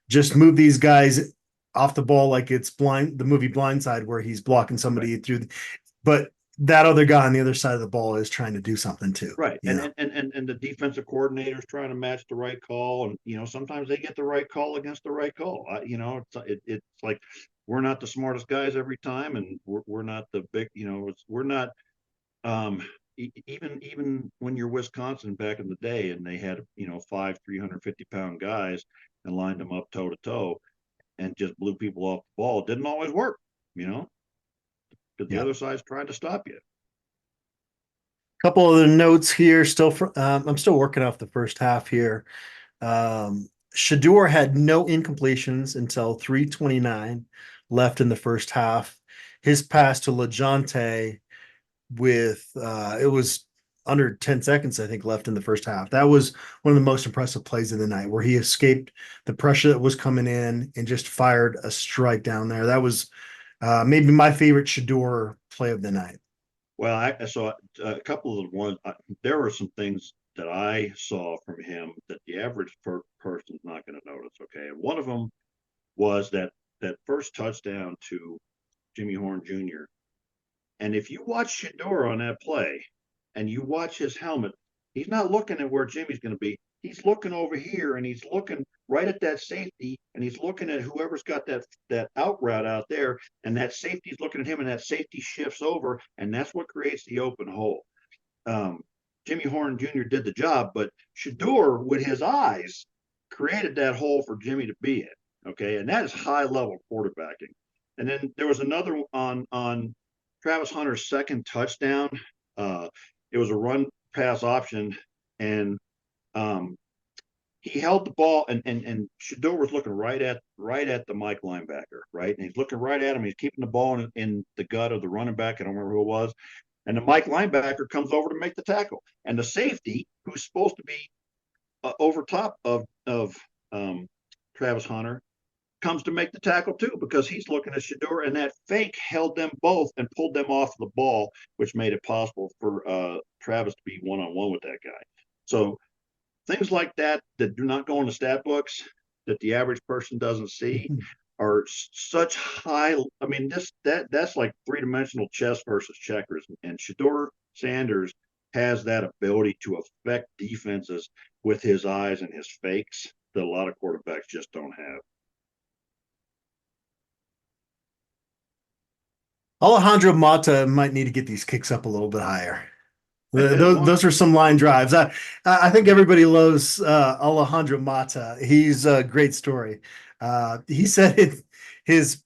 Just move these guys off the ball like it's the movie Blindside, where he's blocking somebody through. But that other guy on the other side of the ball is trying to do something too. Right. And the defensive coordinator is trying to match the right call. And, sometimes they get the right call against the right call. It's like we're not the smartest guys every time. And we're not the big, we're not even when you're Wisconsin back in the day and they had, 5 350-pound guys and lined them up toe to toe and just blew people off the ball. It didn't always work, because the other side's trying to stop you. Couple other notes here. I'm still working off the first half here. Shador had no incompletions until 3:29 left in the first half. His pass to LeJohntay with it was under 10 seconds, I think, left in the first half. That was one of the most impressive plays of the night, where he escaped the pressure that was coming in and just fired a strike down there. That was maybe my favorite Shador play of the night. Well, I saw a couple of the ones. There were some things that I saw from him that the average person's not going to notice. Okay, and one of them was that first touchdown to Jimmy Horn Jr. And if you watch Shador on that play, and you watch his helmet, he's not looking at where Jimmy's going to be. He's looking over here, and he's looking right at that safety, and he's looking at whoever's got that out route out there, and that safety's looking at him, and that safety shifts over, and that's what creates the open hole. Jimmy Horn Jr. did the job, but Shador, with his eyes, created that hole for Jimmy to be in. Okay, and that is high-level quarterbacking. And then there was another on Travis Hunter's second touchdown. It was a run pass option, and he held the ball, and Shador was looking right at the Mike linebacker, right? And he's looking right at him. He's keeping the ball in the gut of the running back. I don't remember who it was. And the Mike linebacker comes over to make the tackle. And the safety, who's supposed to be over top of Travis Hunter, comes to make the tackle too, because he's looking at Shador, and that fake held them both and pulled them off the ball, which made it possible for Travis to be one-on-one with that guy. So things like that do not go in the stat books, that the average person doesn't see, are such high. I mean, that's like three-dimensional chess versus checkers, and Shador Sanders has that ability to affect defenses with his eyes and his fakes that a lot of quarterbacks just don't have. Alejandro Mata might need to get these kicks up a little bit higher. Those are some line drives. I think everybody loves Alejandro Mata. He's a great story. He said in his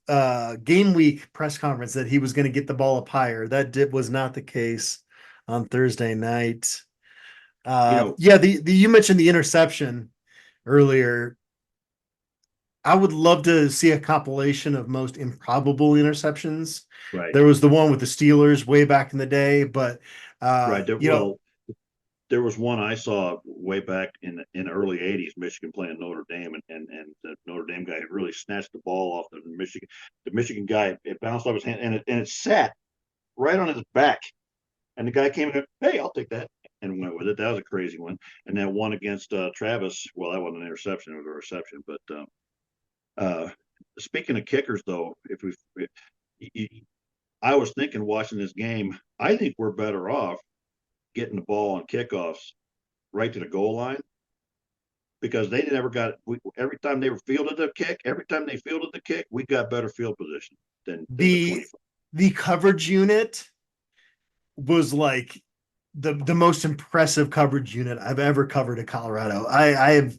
game week press conference that he was going to get the ball up higher. That was not the case on Thursday night. You mentioned the interception earlier. I would love to see a compilation of most improbable interceptions. Right. There was the one with the Steelers way back in the day, but right. There was one I saw way back in the early '80s, Michigan playing Notre Dame, and the Notre Dame guy had really snatched the ball off the Michigan. The Michigan guy, it bounced off his hand, and it sat right on his back. And the guy came in, hey, I'll take that, and went with it. That was a crazy one. And that one against Travis, well, that wasn't an interception; it was a reception, but. Speaking of kickers, though, I was thinking watching this game, I think we're better off getting the ball on kickoffs right to the goal line, because they never got every time they fielded the kick, we got better field position than the coverage unit was like the most impressive coverage unit I've ever covered at Colorado. I have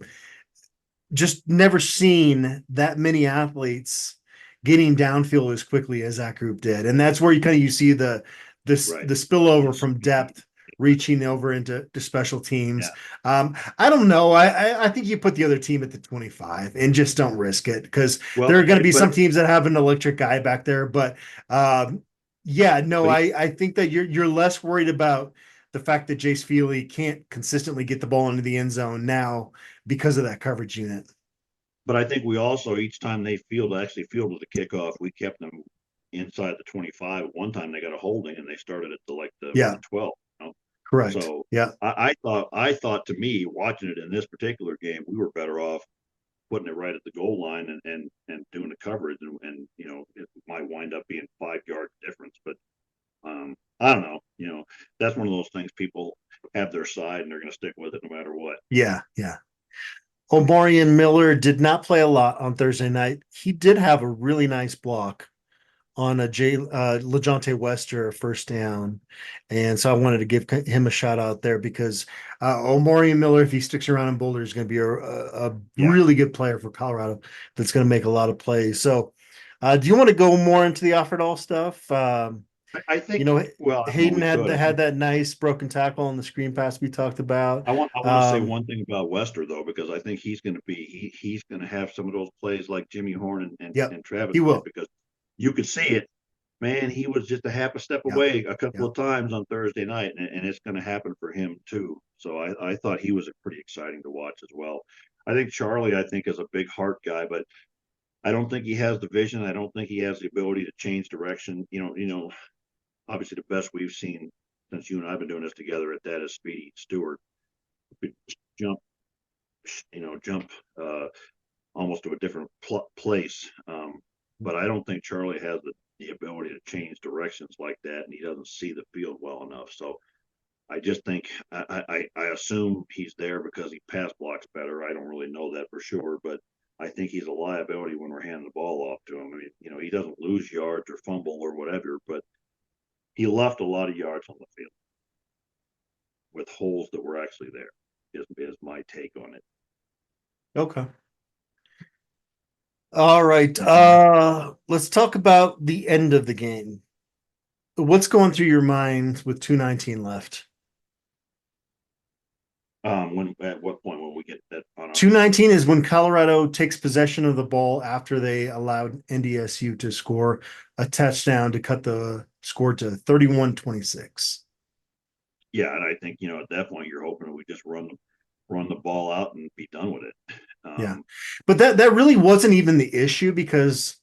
just never seen that many athletes getting downfield as quickly as that group did. And that's where you see the spillover from depth reaching over into special teams. Yeah. I don't know. I think you put the other team at the 25 and just don't risk it, because there are going to be some teams that have an electric guy back there. But I think that you're less worried about the fact that Jace Feely can't consistently get the ball into the end zone now because of that coverage unit. But I think we also, each time they actually fielded the kickoff, we kept them inside the 25. One time they got a holding and they started at the 12. You know? Correct. So yeah, I thought to me, watching it in this particular game, we were better off putting it right at the goal line and doing the coverage, and you know, it might wind up being 5 yard difference. But I don't know. You know, that's one of those things, people have their side and they're going to stick with it no matter what. Yeah. Omarion Miller did not play a lot on Thursday night. He did have a really nice block on a LeJontay Wester first down. And so I wanted to give him a shout out there because Omarion Miller, if he sticks around in Boulder, is going to be a really good player for Colorado that's going to make a lot of plays. So do you want to go more into the offered all stuff? I think, you know, Hayden we had that nice broken tackle on the screen pass we talked about. I want to say one thing about Wester though, because I think he's going to have some of those plays like Jimmy Horn and Travis. He will, because you could see it, man. He was just a half a step away a couple of times on Thursday night, and it's going to happen for him too. So I thought he was pretty exciting to watch as well. I think Charlie, is a big heart guy, but I don't think he has the vision. I don't think he has the ability to change direction. You know, obviously the best we've seen since you and I've been doing this together at that is Speedy Stewart. Jump almost to a different place. But I don't think Charlie has the ability to change directions like that, and he doesn't see the field well enough. So I just think I assume he's there because he pass blocks better. I don't really know that for sure, but I think he's a liability when we're handing the ball off to him. I mean, you know, he doesn't lose yards or fumble or whatever, but he left a lot of yards on the field with holes that were actually there, is my take on it. Okay. All right. Let's talk about the end of the game. What's going through your mind with 2:19 left? At what point when we get that on 2:19 is when Colorado takes possession of the ball after they allowed NDSU to score a touchdown to cut the score to 31-26. Yeah, and I think, you know, at that point you're hoping we just run the ball out and be done with it. But that really wasn't even the issue because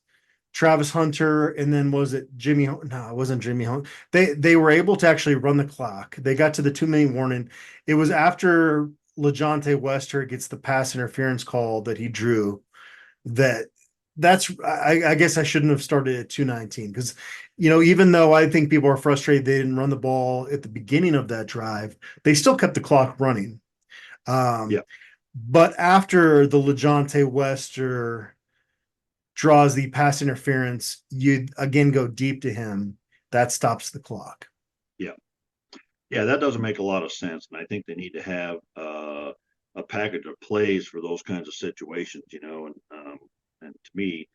Travis Hunter and then was it Jimmy? No, it wasn't Jimmy Hunt. They were able to actually run the clock. They got to the 2-minute warning. It was after LeJontay Wester gets the pass interference call that he drew. I guess I shouldn't have started at 2:19 because, you know, even though I think people are frustrated they didn't run the ball at the beginning of that drive, they still kept the clock running. But after the LeJontay Wester draws the pass interference, you again go deep to him. That stops the clock. Yeah, that doesn't make a lot of sense, and I think they need to have a package of plays for those kinds of situations. You know, and to me,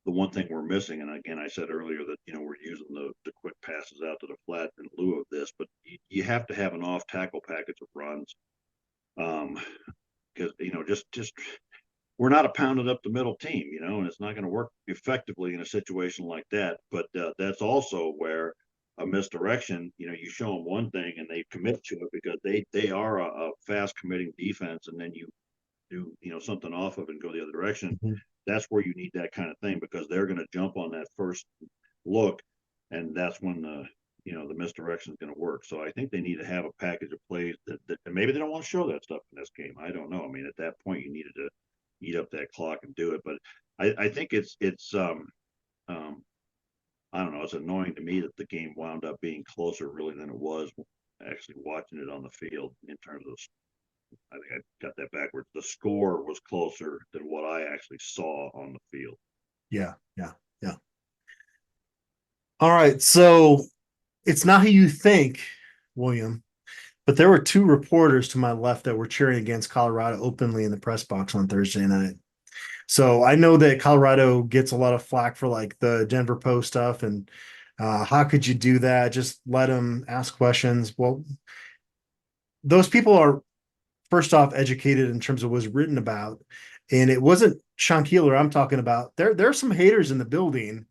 the one thing we're missing, and again, I said earlier that, you know, we're using the quick passes out to the flat in lieu of this, but you have to have an off tackle package of runs, because, you know, just we're not a pounded up the middle team, you know, and it's not going to work effectively in a situation like that. But that's also where a misdirection, you know, you show them one thing and they commit to it because they are a fast committing defense, and then you do, you know, something off of it and go the other direction. Mm-hmm. That's where you need that kind of thing, because they're going to jump on that first look, and that's when the misdirection is going to work. So I think they need to have a package of plays that and maybe they don't want to show that stuff in this game. I don't know. I mean, at that point you needed to eat up that clock and do it. But I think it's I don't know. It's annoying to me that the game wound up being closer really than it was actually watching it on the field. In terms of, I think I got that backwards. The score was closer than what I actually saw on the field. Yeah. All right. So it's not who you think, William, but there were two reporters to my left that were cheering against Colorado openly in the press box on Thursday night. So I know that Colorado gets a lot of flack for like the Denver Post stuff and how could you do that? Just let them ask questions. Well, those people are first off educated in terms of what's written about, and it wasn't Sean Keeler I'm talking about. There are some haters in the building,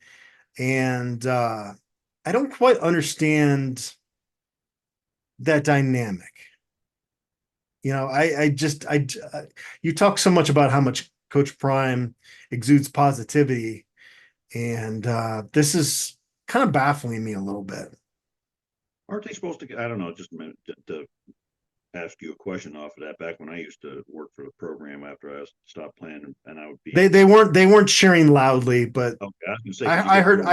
and I don't quite understand that dynamic. You talk so much about how much Coach Prime exudes positivity, and this is kind of baffling me a little bit. Aren't they supposed to? I don't know. Just a minute to ask you a question off of that. Back when I used to work for the program after I stopped playing, and I would be they weren't cheering loudly, but okay. I was gonna say, I heard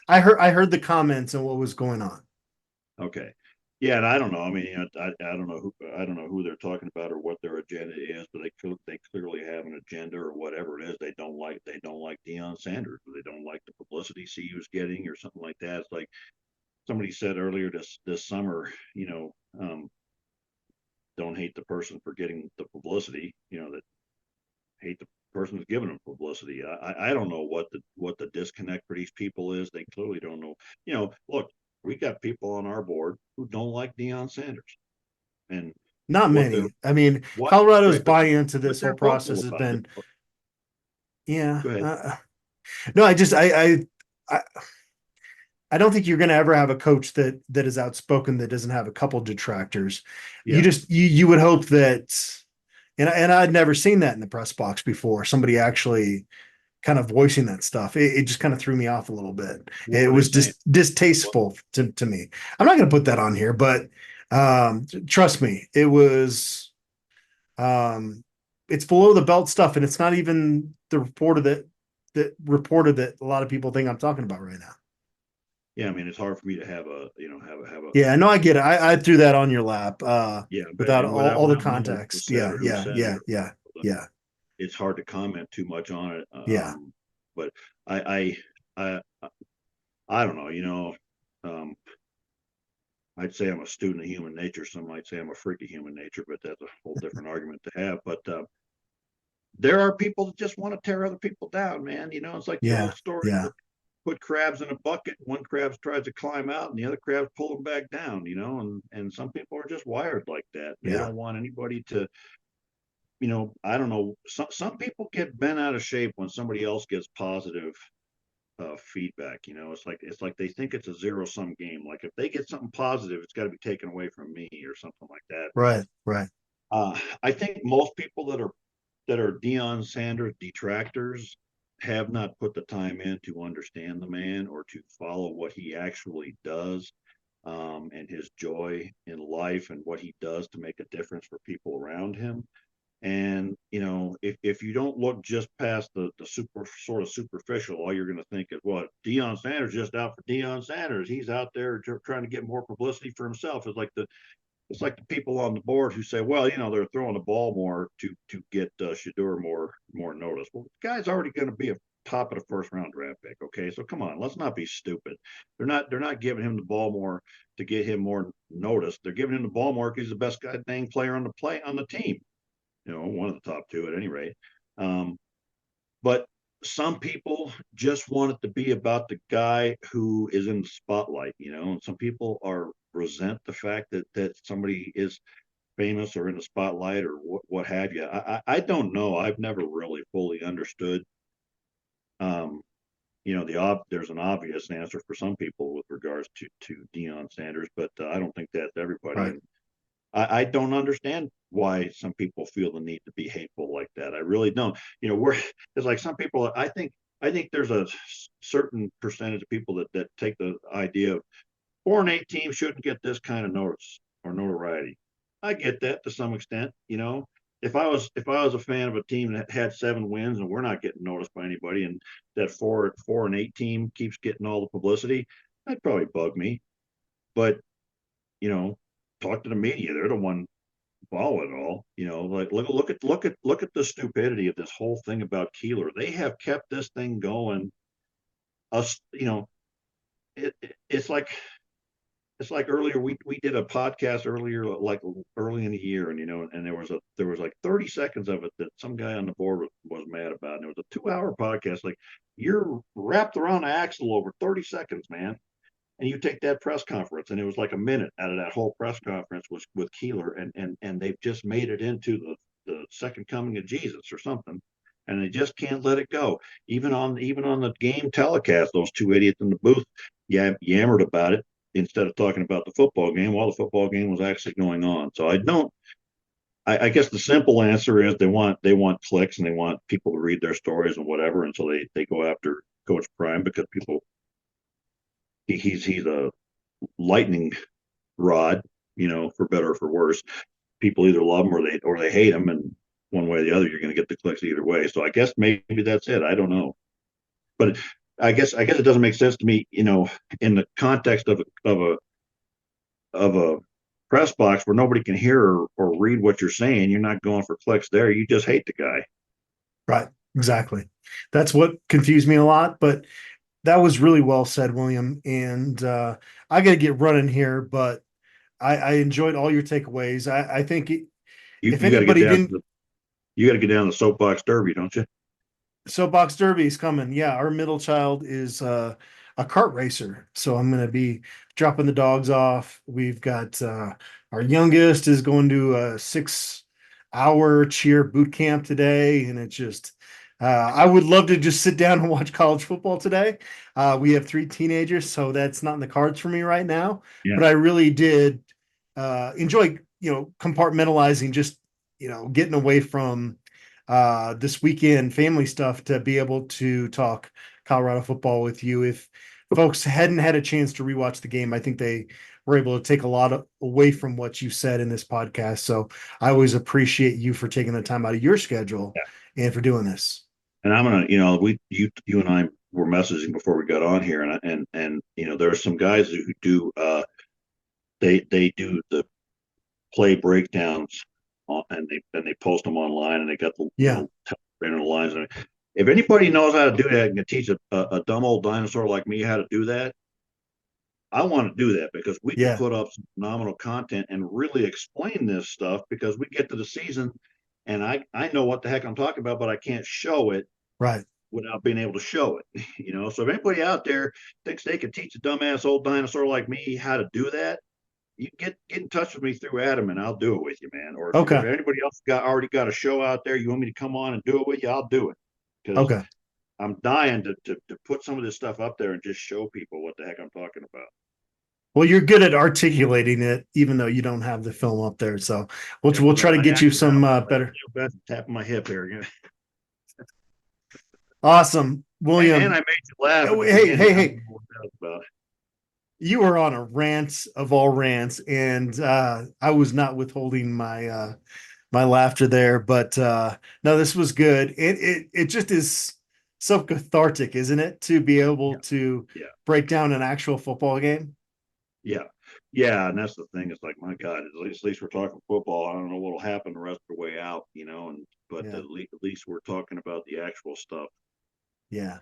I heard the comments and what was going on. Okay. Yeah, and I don't know. I mean, I don't know who they're talking about or what their agenda is, but they clearly have an agenda or whatever it is. They don't like Deion Sanders, or they don't like the publicity CU's getting or something like that. It's like somebody said earlier this summer, don't hate the person for getting the publicity, that hate the person who's giving them publicity. I don't know what the disconnect for these people is. They clearly don't know. Look, we got people on our board who don't like Deion Sanders, and Not what they're many. I mean, what Colorado's right, buy into but this whole they're vocal process has about it. been, yeah. Go ahead. No, I don't think you're going to ever have a coach that is outspoken that doesn't have a couple detractors. Yeah. You would hope that, and I'd never seen that in the press box before. Somebody actually kind of voicing that stuff. It just kind of threw me off a little bit. It was distasteful to me. I'm not going to put that on here, but trust me, it was. It's below the belt stuff, and it's not even the reporter that reported that a lot of people think I'm talking about right now. Yeah, I mean, it's hard for me to have a. Yeah, no, I get it. I threw that on your lap. Yeah, without all the knowing context. Yeah. It's hard to comment too much on it. Yeah. But I don't know. I'd say I'm a student of human nature. Some might say I'm a freak of human nature, but that's a whole different argument to have. But there are people that just want to tear other people down, man. It's like the old story. Yeah. Put crabs in a bucket. One crab tries to climb out, and the other crabs pull them back down. And some people are just wired like that. They don't want anybody to. I don't know. Some people get bent out of shape when somebody else gets positive feedback. It's like they think it's a zero-sum game. Like if they get something positive, it's got to be taken away from me or something like that. Right. I think most people that are Deion Sanders detractors have not put the time in to understand the man or to follow what he actually does, and his joy in life and what he does to make a difference for people around him. And if you don't look just past the super sort of superficial, all you're going to think is, what, Deion Sanders just out for Deion Sanders. He's out there trying to get more publicity for himself. It's like the people on the board who say, well, they're throwing the ball more to get Shedeur more notice. Well, the guy's already going to be a top of the first round draft pick. Okay, so come on, let's not be stupid. They're not giving him the ball more to get him more notice. They're giving him the ball more because he's the best dang player on the team. One of the top two at any rate. But some people just want it to be about the guy who is in the spotlight, and some people resent the fact that somebody is famous or in the spotlight or what have you. I don't know. I've never really fully understood. There's an obvious answer for some people with regards to Deion Sanders, but I don't think that's everybody. Right. And I don't understand why some people feel the need to be hateful like that. I really don't. It's like some people. I think there's a certain percentage of people that take the idea of 4-8 teams shouldn't get this kind of notice or notoriety. I get that to some extent. If I was a fan of a team that had 7 wins and we're not getting noticed by anybody, and that 4-8 team keeps getting all the publicity, that'd probably bug me. But talk to the media. They're the one following it all. Like look at the stupidity of this whole thing about Keeler. They have kept this thing going. It's like earlier we did a podcast earlier, like early in the year, and there was like 30 seconds of it that some guy on the board was mad about, and it was a 2-hour podcast. Like, you're wrapped around the axle over 30 seconds, man. And you take that press conference, and it was like a minute out of that whole press conference was with Keeler, and they've just made it into the second coming of Jesus or something, and they just can't let it go. Even on the game telecast, those two idiots in the booth yammered about it. instead of talking about the football game while the football game was actually going on. So I guess the simple answer is they want clicks and they want people to read their stories and whatever, and so they go after Coach Prime because he's a lightning rod, for better or for worse. People either love him or they hate him, and one way or the other, you're going to get the clicks either way. So I guess maybe that's it. I don't know, but I guess it doesn't make sense to me, in the context of a press box where nobody can hear or read what you're saying. You're not going for clicks there. You just hate the guy. Right. Exactly. That's what confused me a lot, but that was really well said, William. And I got to get running here, but I enjoyed all your takeaways. I think if anybody didn't, you got to get down the soapbox derby, don't you? Soapbox Derby is coming. Yeah, our middle child is a kart racer, so I'm going to be dropping the dogs off. We've got our youngest is going to a 6-hour cheer boot camp today, and it's just I would love to just sit down and watch college football today. We have 3 teenagers, so that's not in the cards for me right now. Yeah. But I really did enjoy, compartmentalizing, just getting away from this weekend family stuff to be able to talk Colorado football with you. If folks hadn't had a chance to rewatch the game, I think they were able to take a lot away from what you said in this podcast. So I always appreciate you for taking the time out of your schedule and for doing this. And I'm gonna, you and I were messaging before we got on here, and there are some guys who do they do the play breakdowns and they post them online, and they got the little lines. If anybody knows how to do that and can teach a dumb old dinosaur like me how to do that, I want to do that, because we can put up some phenomenal content and really explain this stuff, because we get to the season and I know what the heck I'm talking about, but I can't show it without being able to show it. So if anybody out there thinks they can teach a dumbass old dinosaur like me how to do that, you get in touch with me through Adam, and I'll do it with you, man. Or if anybody else already got a show out there, you want me to come on and do it with you, I'll do it. Because I'm dying to put some of this stuff up there and just show people what the heck I'm talking about. Well, you're good at articulating it, even though you don't have the film up there. So we'll try to get you some better. Tapping my hip here. Awesome, William. And I made you laugh. Hey. You were on a rant of all rants, and I was not withholding my my laughter there. But no, this was good. It just is so cathartic, isn't it, to be able to break down an actual football game? Yeah, and that's the thing. It's like, my God, at least we're talking football. I don't know what'll happen the rest of the way out, but at least we're talking about the actual stuff. Yeah.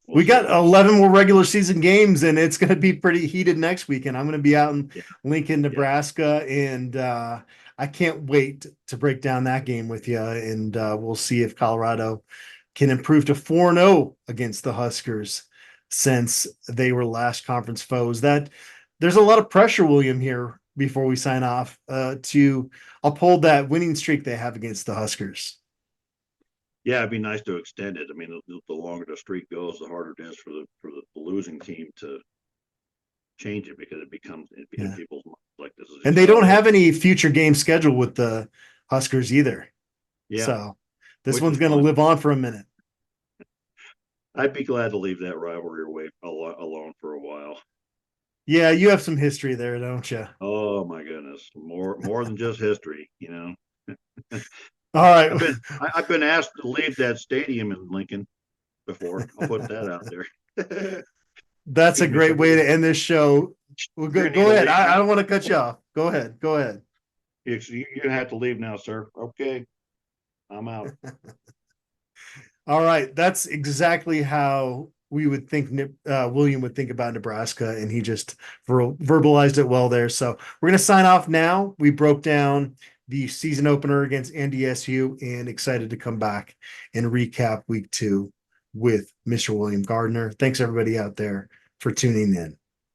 We got 11 more regular season games, and it's going to be pretty heated next weekend. I'm going to be out in Lincoln, Nebraska, and I can't wait to break down that game with you. And we'll see if Colorado can improve to 4-0 against the Huskers since they were last conference foes. There's a lot of pressure, William, here before we sign off to uphold that winning streak they have against the Huskers. Yeah, it'd be nice to extend it. I mean, the longer the streak goes, the harder it is for the losing team to change it, because it becomes people's minds like this is. And they don't have any future games scheduled with the Huskers either. Yeah. So this one's going to live on for a minute. I'd be glad to leave that rivalry alone for a while. Yeah, you have some history there, don't you? Oh my goodness, more than just history, All right. I've been asked to leave that stadium in Lincoln before. I'll put that out there. That's a great way to end this show. Well, go ahead. I don't want to cut you off. Go ahead. You're gonna have to leave now, sir. Okay, I'm out. All right, that's exactly how we would think William would think about Nebraska, and he just verbalized it well there. So we're going to sign off now. We broke down the season opener against NDSU, and excited to come back and recap week 2 with Mr. William Gardner. Thanks everybody out there for tuning in.